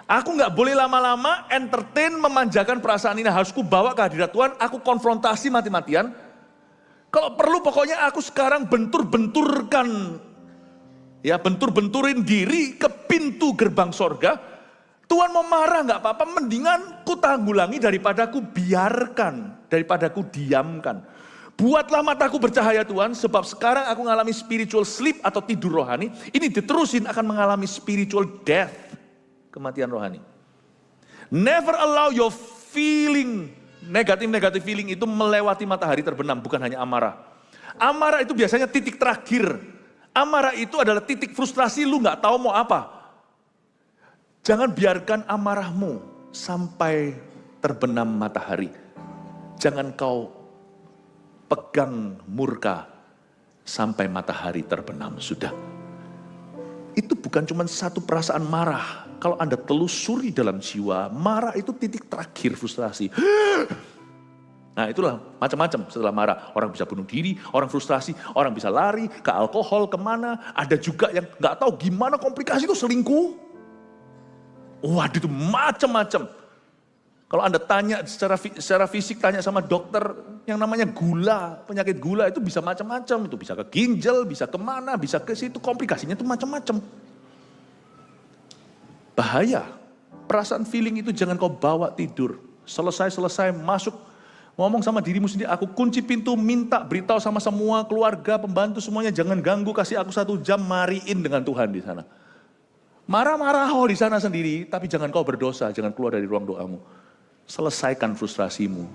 Aku gak boleh lama-lama entertain, memanjakan perasaan ini. Harus ku bawa ke hadirat Tuhan, aku konfrontasi mati-matian. Kalau perlu pokoknya aku sekarang bentur-benturin diri ke pintu gerbang sorga. Tuhan mau marah nggak apa-apa, mendingan ku tanggulangi daripada ku biarkan, daripada ku diamkan. Buatlah mataku bercahaya Tuhan, sebab sekarang aku mengalami spiritual sleep atau tidur rohani. Ini diterusin akan mengalami spiritual death, kematian rohani. Never allow your feeling, negatif feeling itu melewati matahari terbenam, bukan hanya amarah. Amarah itu biasanya titik terakhir. Amarah itu adalah titik frustrasi, lu nggak tahu mau apa. Jangan biarkan amarahmu sampai terbenam matahari. Jangan kau pegang murka sampai matahari terbenam. Sudah. Itu bukan cuma satu perasaan marah. kalau Anda telusuri dalam jiwa, marah itu titik terakhir frustrasi. Nah itulah macam-macam setelah marah. Orang bisa bunuh diri, orang frustrasi, orang bisa lari ke alkohol, kemana. Ada juga yang nggak tahu gimana komplikasi itu selingkuh. Waduh itu macam-macam. Kalau Anda tanya secara fisik, tanya sama dokter yang namanya gula, penyakit gula itu bisa macam-macam. Itu bisa ke ginjal, bisa kemana, bisa ke situ, komplikasinya itu macam-macam. Bahaya, perasaan feeling itu jangan kau bawa tidur. Selesai masuk, ngomong sama dirimu sendiri, aku kunci pintu, minta beritahu sama semua keluarga, pembantu semuanya, jangan ganggu, kasih aku 1 jam, mariin dengan Tuhan di sana. Marah-marah di sana sendiri, tapi jangan kau berdosa, jangan keluar dari ruang doamu. Selesaikan frustrasimu.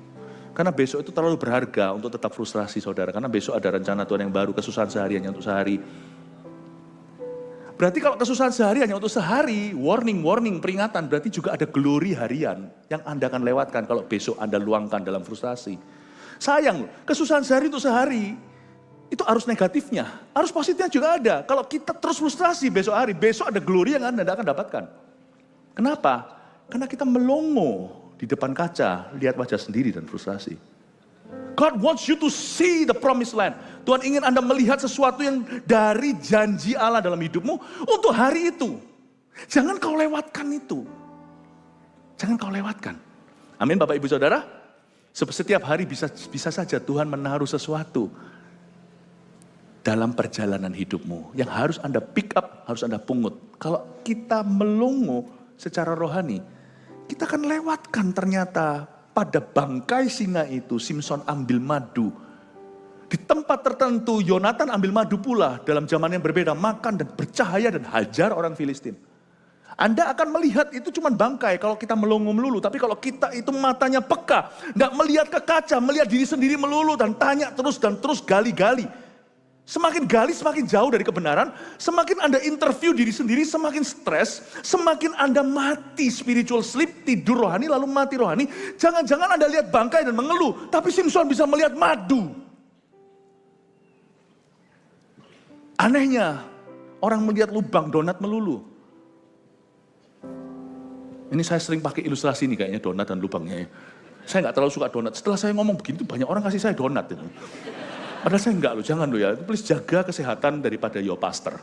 Karena besok itu terlalu berharga untuk tetap frustrasi saudara, karena besok ada rencana Tuhan yang baru, kesusahan sehari hanya untuk sehari. Berarti kalau kesusahan sehari hanya untuk sehari, warning, peringatan, berarti juga ada glory harian yang Anda akan lewatkan kalau besok Anda luangkan dalam frustrasi. Sayang loh, kesusahan sehari untuk sehari, itu arus negatifnya, arus positifnya juga ada. Kalau kita terus frustrasi besok ada glory yang Anda akan dapatkan. Kenapa? Karena kita melongo di depan kaca, lihat wajah sendiri dan frustrasi. God wants you to see the promised land. Tuhan ingin Anda melihat sesuatu yang dari janji Allah dalam hidupmu untuk hari itu. Jangan kau lewatkan itu. Jangan kau lewatkan. Amin Bapak Ibu Saudara. Setiap hari bisa saja Tuhan menaruh sesuatu dalam perjalanan hidupmu. Yang harus Anda pick up, harus Anda pungut. Kalau kita melongo secara rohani, kita akan lewatkan ternyata pada bangkai singa itu, Simpson ambil madu. Di tempat tertentu, Yonatan ambil madu pula dalam zaman yang berbeda, makan dan bercahaya dan hajar orang Filistin. Anda akan melihat itu cuma bangkai kalau kita melongo melulu. Tapi kalau kita itu matanya peka, nggak melihat ke kaca, melihat diri sendiri melulu dan tanya terus dan terus gali-gali. Semakin gali, semakin jauh dari kebenaran, semakin Anda interview diri sendiri, semakin stres, semakin Anda mati spiritual sleep, tidur rohani, lalu mati rohani. Jangan-jangan Anda lihat bangkai dan mengeluh, tapi Simpson bisa melihat madu. Anehnya, orang melihat lubang donat melulu. Ini saya sering pakai ilustrasi nih kayaknya donat dan lubangnya. Saya nggak terlalu suka donat, setelah saya ngomong begini, banyak orang kasih saya donat. Padahal saya enggak loh, jangan loh ya. Please jaga kesehatan daripada your pastor.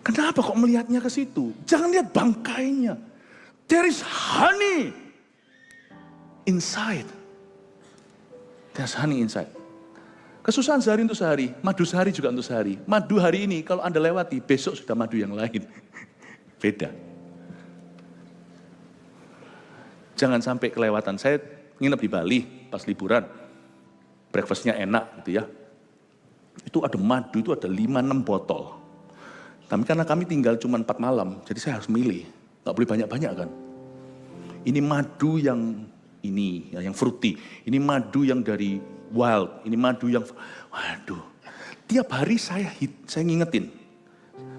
Kenapa kok melihatnya ke situ? Jangan lihat bangkainya. There is honey inside. There's honey inside. Kesusahan sehari untuk sehari, madu sehari juga untuk sehari. Madu hari ini kalau Anda lewati, besok sudah madu yang lain. Beda. Jangan sampai kelewatan. Saya nginep di Bali pas liburan. Breakfastnya enak gitu ya. Itu ada madu, itu ada 5-6 botol. Tapi karena kami tinggal cuma 4 malam, jadi saya harus milih. Gak boleh banyak-banyak kan. Ini madu yang ini, yang fruity. Ini madu yang dari wild. Ini madu yang, waduh. Tiap hari saya ngingetin.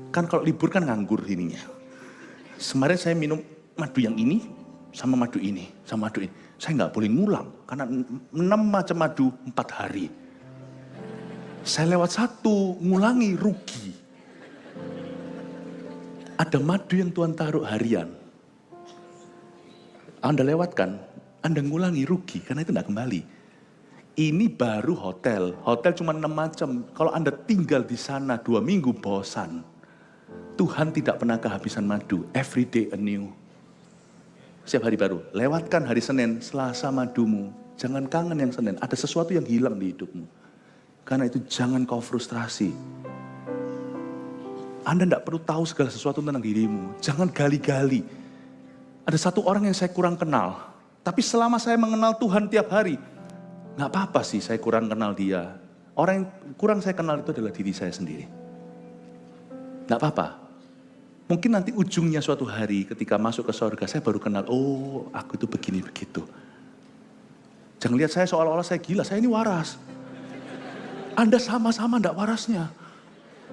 Kan kalau libur kan nganggur ininya. Kemarin saya minum madu yang ini, sama madu ini, sama madu ini. Saya nggak boleh ngulang, karena 6 macam madu 4 hari. Saya lewat 1, ngulangi, rugi. Ada madu yang Tuhan taruh harian. Anda lewatkan, Anda ngulangi, rugi, karena itu nggak kembali. Ini baru hotel cuma 6 macam. Kalau Anda tinggal di sana 2 minggu, bosan. Tuhan tidak pernah kehabisan madu, every day anew. Setiap hari baru, lewatkan hari Senin, Selasa madumu. Jangan kangen yang Senin, ada sesuatu yang hilang di hidupmu. Karena itu jangan kau frustrasi. Anda tidak perlu tahu segala sesuatu tentang dirimu. Jangan gali-gali. Ada satu orang yang saya kurang kenal. Tapi selama saya mengenal Tuhan tiap hari, gak apa-apa sih saya kurang kenal dia. Orang yang kurang saya kenal itu adalah diri saya sendiri. Gak apa-apa. Mungkin nanti ujungnya suatu hari ketika masuk ke surga, saya baru kenal, oh aku itu begini begitu. Jangan lihat saya seolah-olah saya gila, saya ini waras. Anda sama-sama enggak warasnya.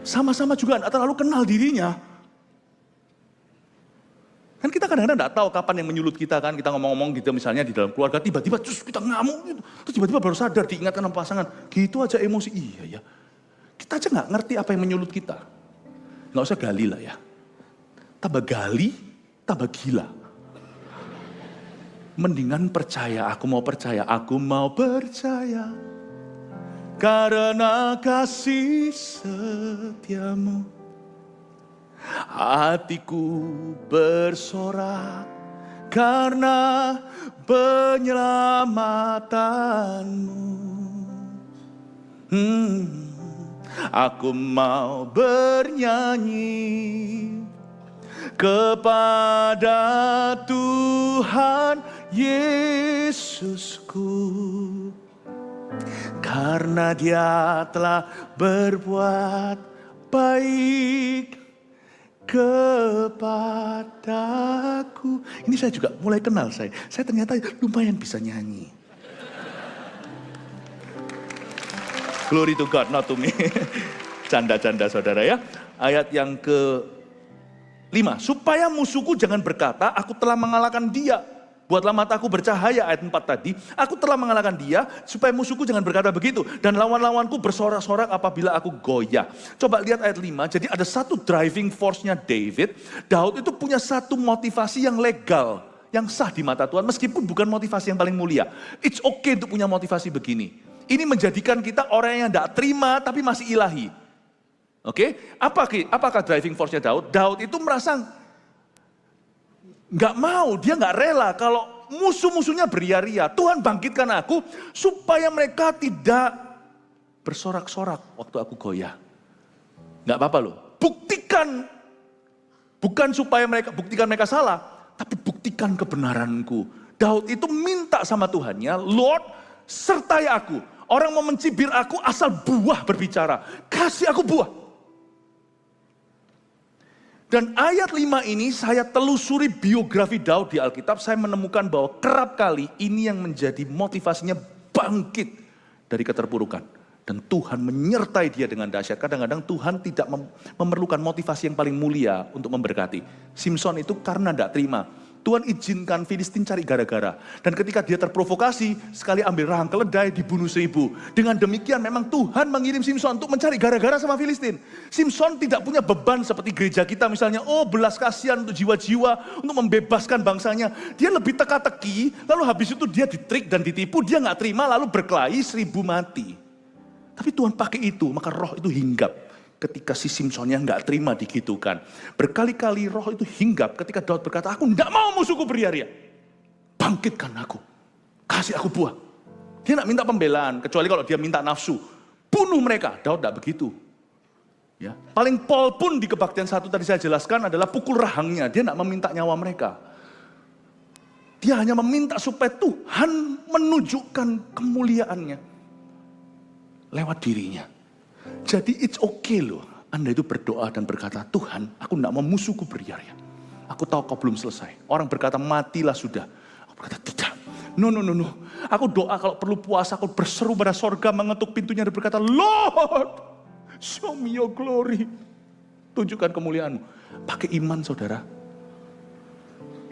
Sama-sama juga enggak terlalu kenal dirinya. Kan kita kadang-kadang enggak tahu kapan yang menyulut kita kan. Kita ngomong-ngomong gitu misalnya di dalam keluarga, tiba-tiba terus kita ngamuk. Terus tiba-tiba baru sadar diingatkan sama pasangan. Gitu aja emosi, iya ya. Kita aja enggak ngerti apa yang menyulut kita. Enggak usah gali lah ya. tambah gali, tambah gila. Mendingan percaya, aku mau percaya. Karena kasih setiamu, hatiku bersorak karena penyelamatanmu. Aku mau bernyanyi kepada Tuhan Yesusku, karena Dia telah berbuat baik kepadaku. Ini saya juga mulai kenal saya ternyata lumayan bisa nyanyi. Glory to God, not to me. Canda-canda saudara ya. Ayat yang ke-5. Supaya musuhku jangan berkata, aku telah mengalahkan dia. Buatlah mataku bercahaya, ayat 4 tadi. Aku telah mengalahkan dia, supaya musuhku jangan berkata begitu. Dan lawan-lawanku bersorak-sorak apabila aku goyah. Coba lihat ayat 5, jadi ada satu driving force-nya David. Daud itu punya satu motivasi yang legal, yang sah di mata Tuhan. Meskipun bukan motivasi yang paling mulia. It's okay untuk punya motivasi begini. Ini menjadikan kita orang yang tidak terima tapi masih ilahi. Oke, apakah driving force-nya Daud? Daud itu merasa nggak mau, dia nggak rela kalau musuh-musuhnya beria-ria. Tuhan bangkitkan aku supaya mereka tidak bersorak-sorak waktu aku goyah. Nggak apa-apa loh, buktikan. Bukan supaya buktikan mereka salah, tapi buktikan kebenaranku. Daud itu minta sama Tuhannya, Lord, sertai aku. Orang mau mencibir aku asal buah berbicara. Kasih aku buah. Dan ayat 5 ini saya telusuri biografi Daud di Alkitab. Saya menemukan bahwa kerap kali ini yang menjadi motivasinya bangkit dari keterpurukan. Dan Tuhan menyertai dia dengan dahsyat. Kadang-kadang Tuhan tidak memerlukan motivasi yang paling mulia untuk memberkati. Simson itu karena tidak terima. Tuhan izinkan Filistin cari gara-gara. Dan ketika dia terprovokasi, sekali ambil rahang keledai, dibunuh 1000. Dengan demikian memang Tuhan mengirim Simson untuk mencari gara-gara sama Filistin. Simson tidak punya beban seperti gereja kita misalnya, belas kasihan untuk jiwa-jiwa, untuk membebaskan bangsanya. Dia lebih teka-teki, lalu habis itu dia ditrik dan ditipu, dia gak terima, lalu berkelahi 1000 mati. Tapi Tuhan pakai itu, maka roh itu hinggap. Ketika si Simsonnya nggak terima digitukan. Berkali-kali roh itu hinggap ketika Daud berkata, aku nggak mau musuhku beria-ria. Bangkitkan aku. Kasih aku buah. Dia nggak minta pembelaan, kecuali kalau dia minta nafsu. Bunuh mereka. Daud nggak begitu. Ya. Paling pol pun di kebaktian 1 tadi saya jelaskan adalah pukul rahangnya. Dia nggak meminta nyawa mereka. Dia hanya meminta supaya Tuhan menunjukkan kemuliaannya lewat dirinya. Jadi it's okay loh, Anda itu berdoa dan berkata, Tuhan, aku tidak mau musuhku beria-ria. Aku tahu kau belum selesai. Orang berkata, matilah sudah. Aku berkata, tidak. No. Aku doa kalau perlu puasa, aku berseru pada sorga, mengetuk pintunya dan berkata, Lord, show me your glory. Tunjukkan kemuliaanmu. Pakai iman saudara.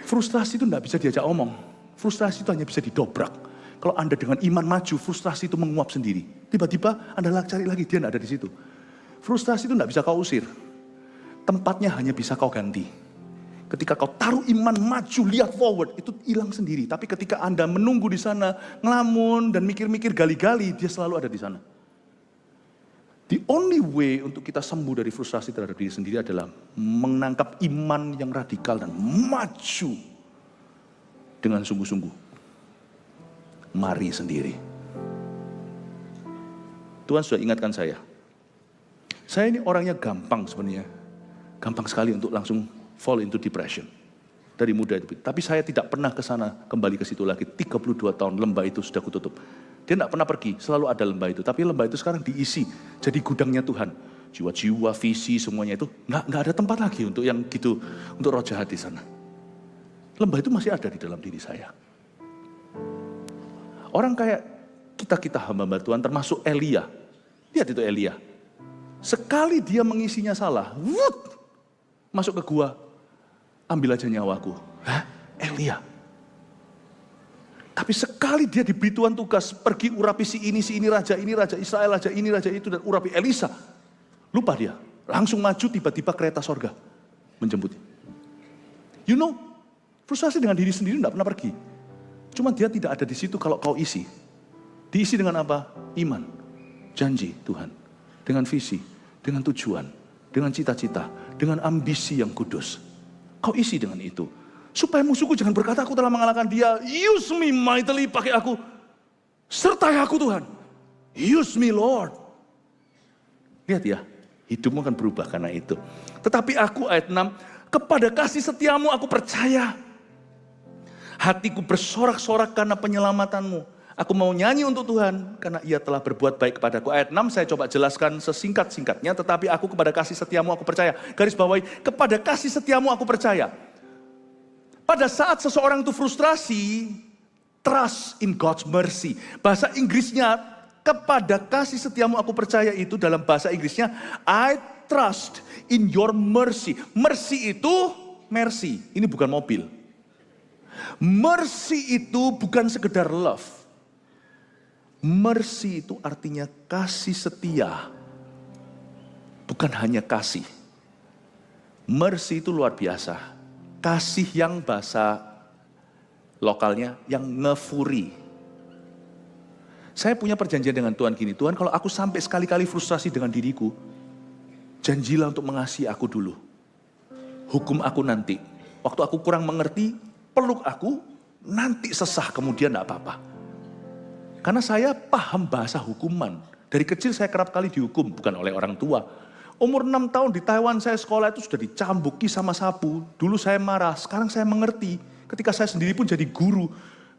Frustrasi itu tidak bisa diajak omong. Frustrasi itu hanya bisa didobrak. Kalau Anda dengan iman maju, frustrasi itu menguap sendiri. Tiba-tiba Anda cari lagi, dia tidak ada di situ. Frustrasi itu tidak bisa kau usir. Tempatnya hanya bisa kau ganti. Ketika kau taruh iman maju, lihat forward, itu hilang sendiri. Tapi ketika Anda menunggu di sana, ngelamun dan mikir-mikir gali-gali, dia selalu ada di sana. The only way untuk kita sembuh dari frustrasi terhadap diri sendiri adalah menangkap iman yang radikal dan maju dengan sungguh-sungguh. Mari sendiri. Tuhan sudah ingatkan saya. Saya ini orangnya gampang sebenarnya. Gampang sekali untuk langsung fall into depression. Dari muda itu. Tapi saya tidak pernah ke sana, kembali ke situ lagi. 32 tahun lembah itu sudah kututup. Dia tidak pernah pergi, selalu ada lembah itu. Tapi lembah itu sekarang diisi. Jadi gudangnya Tuhan. Jiwa-jiwa, visi, semuanya itu. Nggak ada tempat lagi untuk yang gitu. Untuk roh jahat di sana. Lembah itu masih ada di dalam diri saya. Orang kayak kita hamba Tuhan termasuk Elia. Lihat itu Elia. Sekali dia mengisinya salah, masuk ke gua, ambil aja nyawaku. Hah? Elia. Tapi sekali dia diberi Tuhan tugas, pergi urapi si ini raja Israel, raja ini, raja itu, dan urapi Elisa. Lupa dia, langsung maju tiba-tiba kereta sorga menjemput. You know, frustrasi dengan diri sendiri tidak pernah pergi. Cuma dia tidak ada di situ kalau kau isi. Diisi dengan apa? Iman, janji Tuhan, dengan visi, dengan tujuan, dengan cita-cita, dengan ambisi yang kudus. Kau isi dengan itu. Supaya musuhku jangan berkata aku telah mengalahkan dia. Use me mightily, pakai aku. Sertai aku Tuhan. Use me Lord. Lihat ya, hidupmu akan berubah karena itu. Tetapi aku ayat 6, kepada kasih setiamu aku percaya. Hatiku bersorak-sorak karena penyelamatanmu. Aku mau nyanyi untuk Tuhan karena ia telah berbuat baik kepadaku. Ayat 6 saya coba jelaskan sesingkat-singkatnya. Tetapi aku kepada kasih setiamu aku percaya. Garis bawahi, kepada kasih setiamu aku percaya. Pada saat seseorang itu frustrasi, trust in God's mercy. Bahasa Inggrisnya, kepada kasih setiamu aku percaya itu dalam bahasa Inggrisnya, I trust in your mercy. Mercy itu, mercy, ini bukan mobil. Mercy itu bukan sekedar love. Mercy itu artinya kasih setia. Bukan hanya kasih. Mercy itu luar biasa. Kasih yang bahasa lokalnya, yang ngefuri. Saya punya perjanjian dengan Tuhan gini, Tuhan kalau aku sampai sekali-kali frustrasi dengan diriku, janjilah untuk mengasihi aku dulu. Hukum aku nanti. Waktu aku kurang mengerti, peluk aku, nanti sesah kemudian tidak apa-apa. Karena saya paham bahasa hukuman. Dari kecil saya kerap kali dihukum, bukan oleh orang tua. Umur 6 tahun di Taiwan saya sekolah itu sudah dicambuki sama sapu. Dulu saya marah, sekarang saya mengerti. Ketika saya sendiri pun jadi guru.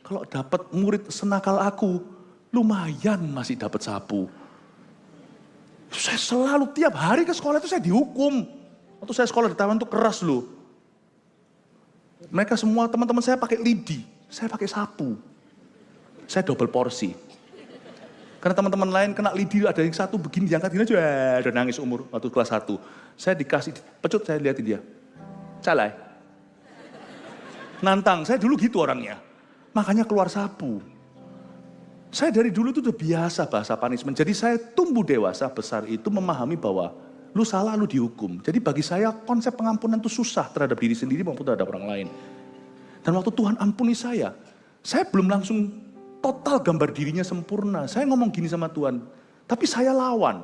Kalau dapat murid senakal aku, lumayan masih dapat sapu. Saya selalu tiap hari ke sekolah itu saya dihukum. Waktu saya sekolah di Taiwan itu keras loh. Mereka semua teman-teman saya pakai lidi, saya pakai sapu. Saya double porsi. Karena teman-teman lain kena lidi ada yang satu begini diangkat gini aja, udah nangis umur waktu kelas 1. Saya dikasih pecut, saya lihatin dia. Calai. Nantang, saya dulu gitu orangnya. Makanya keluar sapu. Saya dari dulu itu udah biasa bahasa punishment. Jadi saya tumbuh dewasa besar itu memahami bahwa lu salah lu dihukum. Jadi bagi saya konsep pengampunan itu susah terhadap diri sendiri maupun terhadap orang lain. Dan waktu Tuhan ampuni saya belum langsung total gambar dirinya sempurna. Saya ngomong gini sama Tuhan, tapi saya lawan.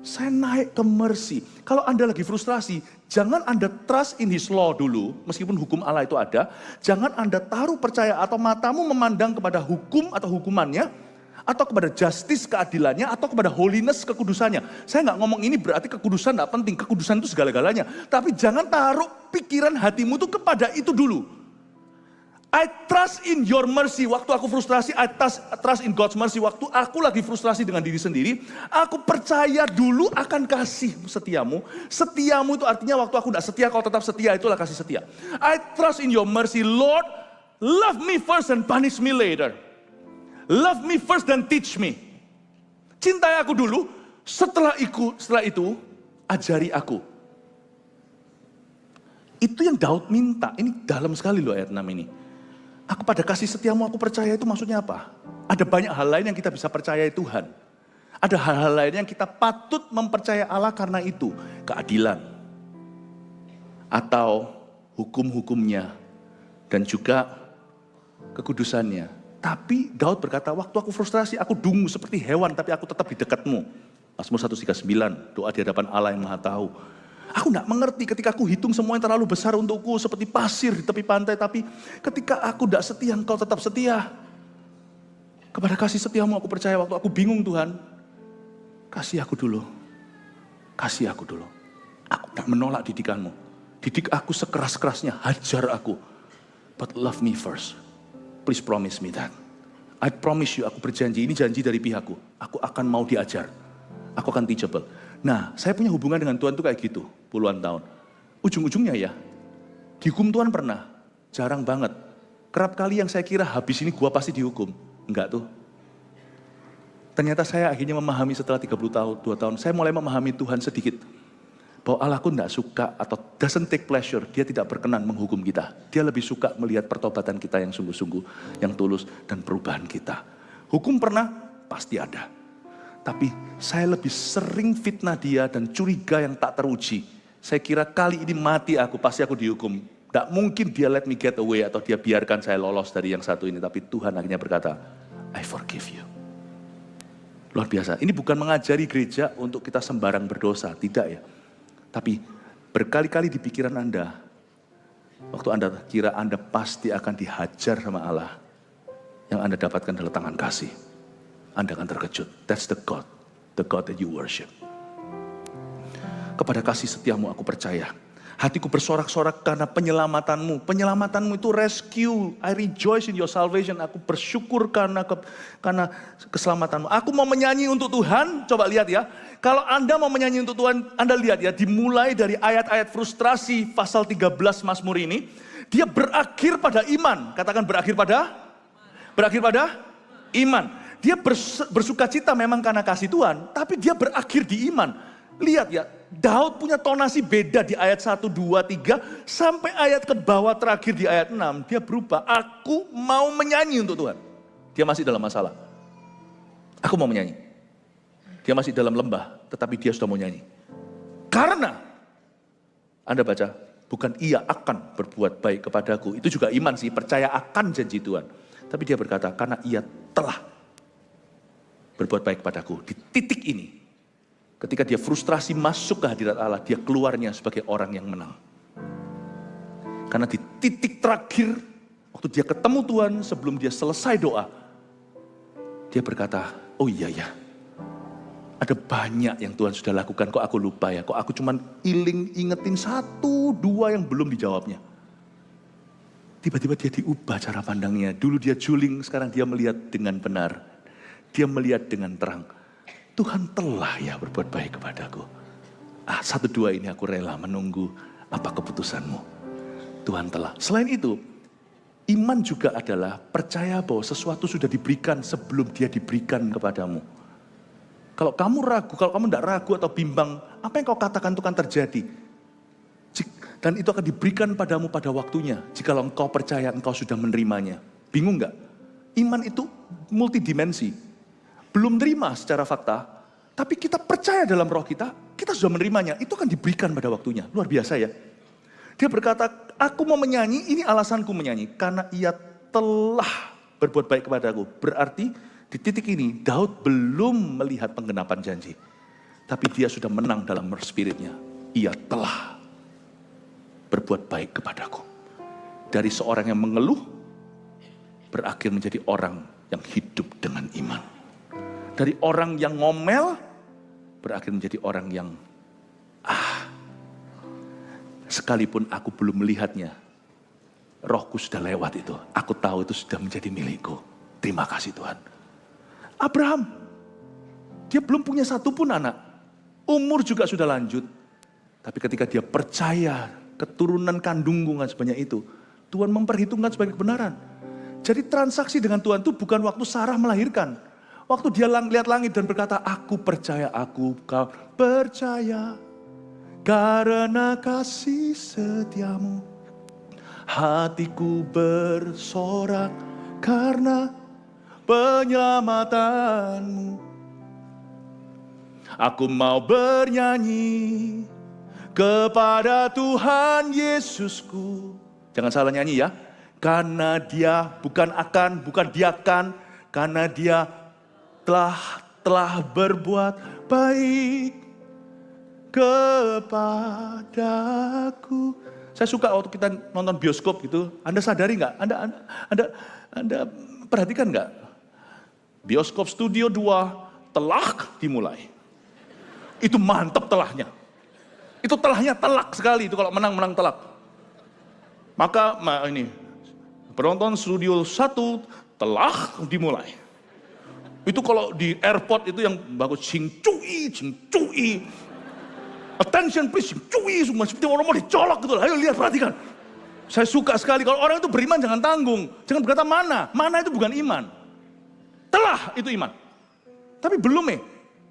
Saya naik ke mercy. Kalau Anda lagi frustrasi, jangan Anda trust in His law dulu, meskipun hukum Allah itu ada. Jangan Anda taruh percaya atau matamu memandang kepada hukum atau hukumannya, atau kepada justice keadilannya, atau kepada holiness kekudusannya. Saya nggak ngomong ini berarti kekudusan nggak penting, kekudusan itu segala-galanya. Tapi jangan taruh pikiran hatimu itu kepada itu dulu. I trust in your mercy. Waktu aku frustrasi, I trust in God's mercy. Waktu aku lagi frustrasi dengan diri sendiri, aku percaya dulu akan kasih setiamu. Setiamu itu artinya waktu aku tidak setia, kau tetap setia, itulah kasih setia. I trust in your mercy. Lord, love me first and punish me later. Love me first and teach me. Cintai aku dulu, setelah itu, ajari aku. Itu yang Daud minta. Ini dalam sekali loh ayat 6 ini. Aku pada kasih setiamu aku percaya itu maksudnya apa? Ada banyak hal lain yang kita bisa percayai Tuhan. Ada hal-hal lain yang kita patut mempercayai Allah karena itu. Keadilan. Atau hukum-hukumnya. Dan juga kekudusannya. Tapi Daud berkata, waktu aku frustrasi aku dungu seperti hewan tapi aku tetap di dekatmu. Mazmur 139, doa di hadapan Allah yang Maha Tahu. Aku tidak mengerti ketika aku hitung semua yang terlalu besar untukku seperti pasir di tepi pantai. Tapi ketika aku tidak setia, engkau tetap setia. Kepada kasih setiamu aku percaya waktu aku bingung Tuhan. Kasih aku dulu. Kasih aku dulu. Aku tidak menolak didikanmu. Didik aku sekeras-kerasnya, hajar aku. But love me first. Please promise me that. I promise you, aku berjanji, ini janji dari pihakku. Aku akan mau diajar. Aku akan teachable. Nah, saya punya hubungan dengan Tuhan tuh kayak gitu, puluhan tahun. Ujung-ujungnya ya, dihukum Tuhan pernah, jarang banget. Kerap kali yang saya kira habis ini gua pasti dihukum. Enggak tuh. Ternyata saya akhirnya memahami setelah 32 tahun, saya mulai memahami Tuhan sedikit. Bahwa Allahku tidak suka atau doesn't take pleasure, dia tidak berkenan menghukum kita. Dia lebih suka melihat pertobatan kita yang sungguh-sungguh, yang tulus, dan perubahan kita. Hukum pernah, pasti ada. Tapi saya lebih sering fitnah dia dan curiga yang tak teruji. Saya kira kali ini mati aku, pasti aku dihukum. Tidak mungkin dia let me get away atau dia biarkan saya lolos dari yang satu ini. Tapi Tuhan akhirnya berkata, I forgive you. Luar biasa. Ini bukan mengajari gereja untuk kita sembarang berdosa. Tidak ya. Tapi berkali-kali di pikiran Anda, waktu Anda kira Anda pasti akan dihajar sama Allah, yang Anda dapatkan adalah tangan kasih. Anda akan terkejut. That's the God that you worship. Kepada kasih setiamu aku percaya. Hatiku bersorak-sorak karena penyelamatanmu. Penyelamatanmu itu rescue. I rejoice in your salvation. Aku bersyukur karena keselamatanmu. Aku mau menyanyi untuk Tuhan. Coba lihat ya. Kalau Anda mau menyanyi untuk Tuhan, Anda lihat ya. Dimulai dari ayat-ayat frustrasi pasal 13 Mazmur ini. Dia berakhir pada iman. Katakan berakhir pada iman. Dia bersuka cita memang karena kasih Tuhan. Tapi dia berakhir di iman. Lihat ya, Daud punya tonasi beda di ayat 1, 2, 3, sampai ayat ke bawah terakhir di ayat 6. Dia berubah, aku mau menyanyi untuk Tuhan. Dia masih dalam masalah. Aku mau menyanyi. Dia masih dalam lembah, tetapi dia sudah mau nyanyi. Karena, Anda baca, bukan ia akan berbuat baik kepadaku. Itu juga iman sih, percaya akan janji Tuhan. Tapi dia berkata, karena ia telah berbuat baik kepadaku. Di titik ini, ketika dia frustrasi masuk ke hadirat Allah, dia keluarnya sebagai orang yang menang. Karena di titik terakhir, waktu dia ketemu Tuhan sebelum dia selesai doa, dia berkata, oh iya ya, ada banyak yang Tuhan sudah lakukan, kok aku lupa ya, kok aku cuman ingetin 1, 2 yang belum dijawabnya. Tiba-tiba dia diubah cara pandangnya, dulu dia juling, sekarang dia melihat dengan benar, dia melihat dengan terang. Tuhan telah ya berbuat baik kepadaku. 1, 2 ini aku rela menunggu apa keputusanmu. Tuhan telah. Selain itu, iman juga adalah percaya bahwa sesuatu sudah diberikan sebelum dia diberikan kepadamu. Kalau kamu ragu, kalau kamu tidak ragu atau bimbang, apa yang kau katakan itu akan terjadi. Dan itu akan diberikan padamu pada waktunya. Jikalau engkau percaya, engkau sudah menerimanya. Bingung nggak? Iman itu multidimensi. Belum terima secara fakta, tapi kita percaya dalam roh kita sudah menerimanya, itu akan diberikan pada waktunya. Luar biasa ya. Dia berkata, aku mau menyanyi, ini alasanku menyanyi, karena ia telah berbuat baik kepadaku. Berarti di titik ini, Daud belum melihat penggenapan janji. Tapi dia sudah menang dalam spiritnya. Ia telah berbuat baik kepadaku. Dari seorang yang mengeluh, berakhir menjadi orang yang hidup dengan iman. Dari orang yang ngomel, berakhir menjadi orang yang, sekalipun aku belum melihatnya, rohku sudah lewat itu. Aku tahu itu sudah menjadi milikku. Terima kasih Tuhan. Abraham, dia belum punya satu pun anak. Umur juga sudah lanjut. Tapi ketika dia percaya keturunan kandungnya sebanyak itu, Tuhan memperhitungkan sebagai kebenaran. Jadi transaksi dengan Tuhan itu bukan waktu Sarah melahirkan. Waktu dia lihat langit dan berkata, aku percaya, kau percaya. Karena kasih setiamu, hatiku bersorak karena penyelamatanmu. Aku mau bernyanyi kepada Tuhan Yesusku. Jangan salah nyanyi ya. Karena dia bukan dia kan, karena dia telah berbuat baik kepadaku. Saya suka waktu kita nonton bioskop gitu. Anda sadari nggak? Anda perhatikan nggak? Bioskop Studio 2 telah dimulai. Itu mantap telahnya. Itu telahnya telak sekali itu kalau menang telak. Maka ini penonton Studio 1 telah dimulai. Itu kalau di airport itu yang bagus, cing cui. Attention please, cing cui semua. Seperti orang mau dicolok gitu. Ayo lihat, perhatikan. Saya suka sekali kalau orang itu beriman jangan tanggung. Jangan berkata mana. Mana itu bukan iman. Telah itu iman. Tapi belum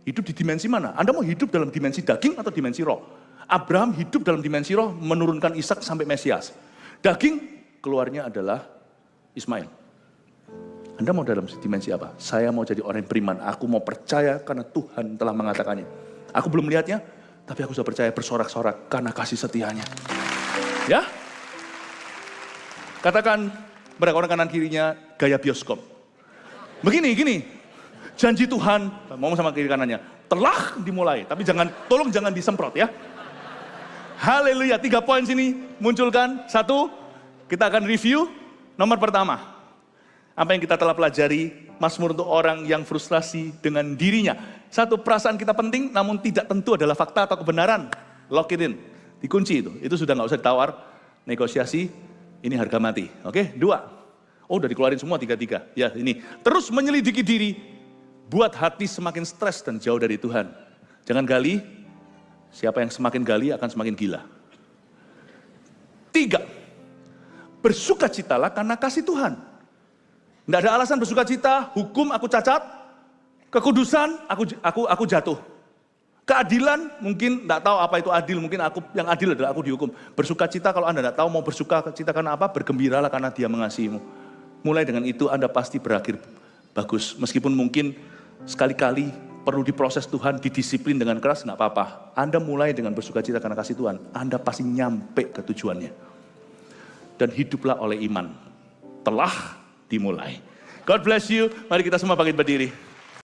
hidup di dimensi mana? Anda mau hidup dalam dimensi daging atau dimensi roh? Abraham hidup dalam dimensi roh, menurunkan Ishak sampai Mesias. Daging keluarnya adalah Ismail. Anda mau dalam dimensi apa? Saya mau jadi orang yang beriman. Aku mau percaya karena Tuhan telah mengatakannya. Aku belum melihatnya, tapi aku sudah percaya bersorak-sorak karena kasih setianya. Ya? Katakan pada orang kanan kirinya, gaya bioskop. Begini, janji Tuhan, ngomong sama kiri kanannya, telah dimulai, tapi tolong jangan disemprot ya. Haleluya, 3 poin sini munculkan. 1, kita akan review. Nomor pertama, apa yang kita telah pelajari, Mazmur untuk orang yang frustrasi dengan dirinya. 1, perasaan kita penting, namun tidak tentu adalah fakta atau kebenaran. Lock it in, dikunci itu sudah nggak usah ditawar, negosiasi, ini harga mati. Oke, 2, udah dikeluarin semua 3. Ya ini, terus menyelidiki diri, buat hati semakin stres dan jauh dari Tuhan. Jangan gali, siapa yang semakin gali akan semakin gila. 3, bersukacitalah karena kasih Tuhan. Tidak ada alasan bersukacita, hukum aku cacat, kekudusan aku jatuh. Keadilan mungkin tidak tahu apa itu adil, mungkin yang adil adalah aku dihukum. Bersukacita kalau Anda tidak tahu mau bersukacita karena apa, bergembiralah karena Dia mengasihimu. Mulai dengan itu Anda pasti berakhir bagus. Meskipun mungkin sekali-kali perlu diproses Tuhan, didisiplin dengan keras, nggak apa-apa. Anda mulai dengan bersukacita karena kasih Tuhan, Anda pasti nyampe ke tujuannya. Dan hiduplah oleh iman. Telah dimulai. God bless you. Mari kita semua bangkit berdiri.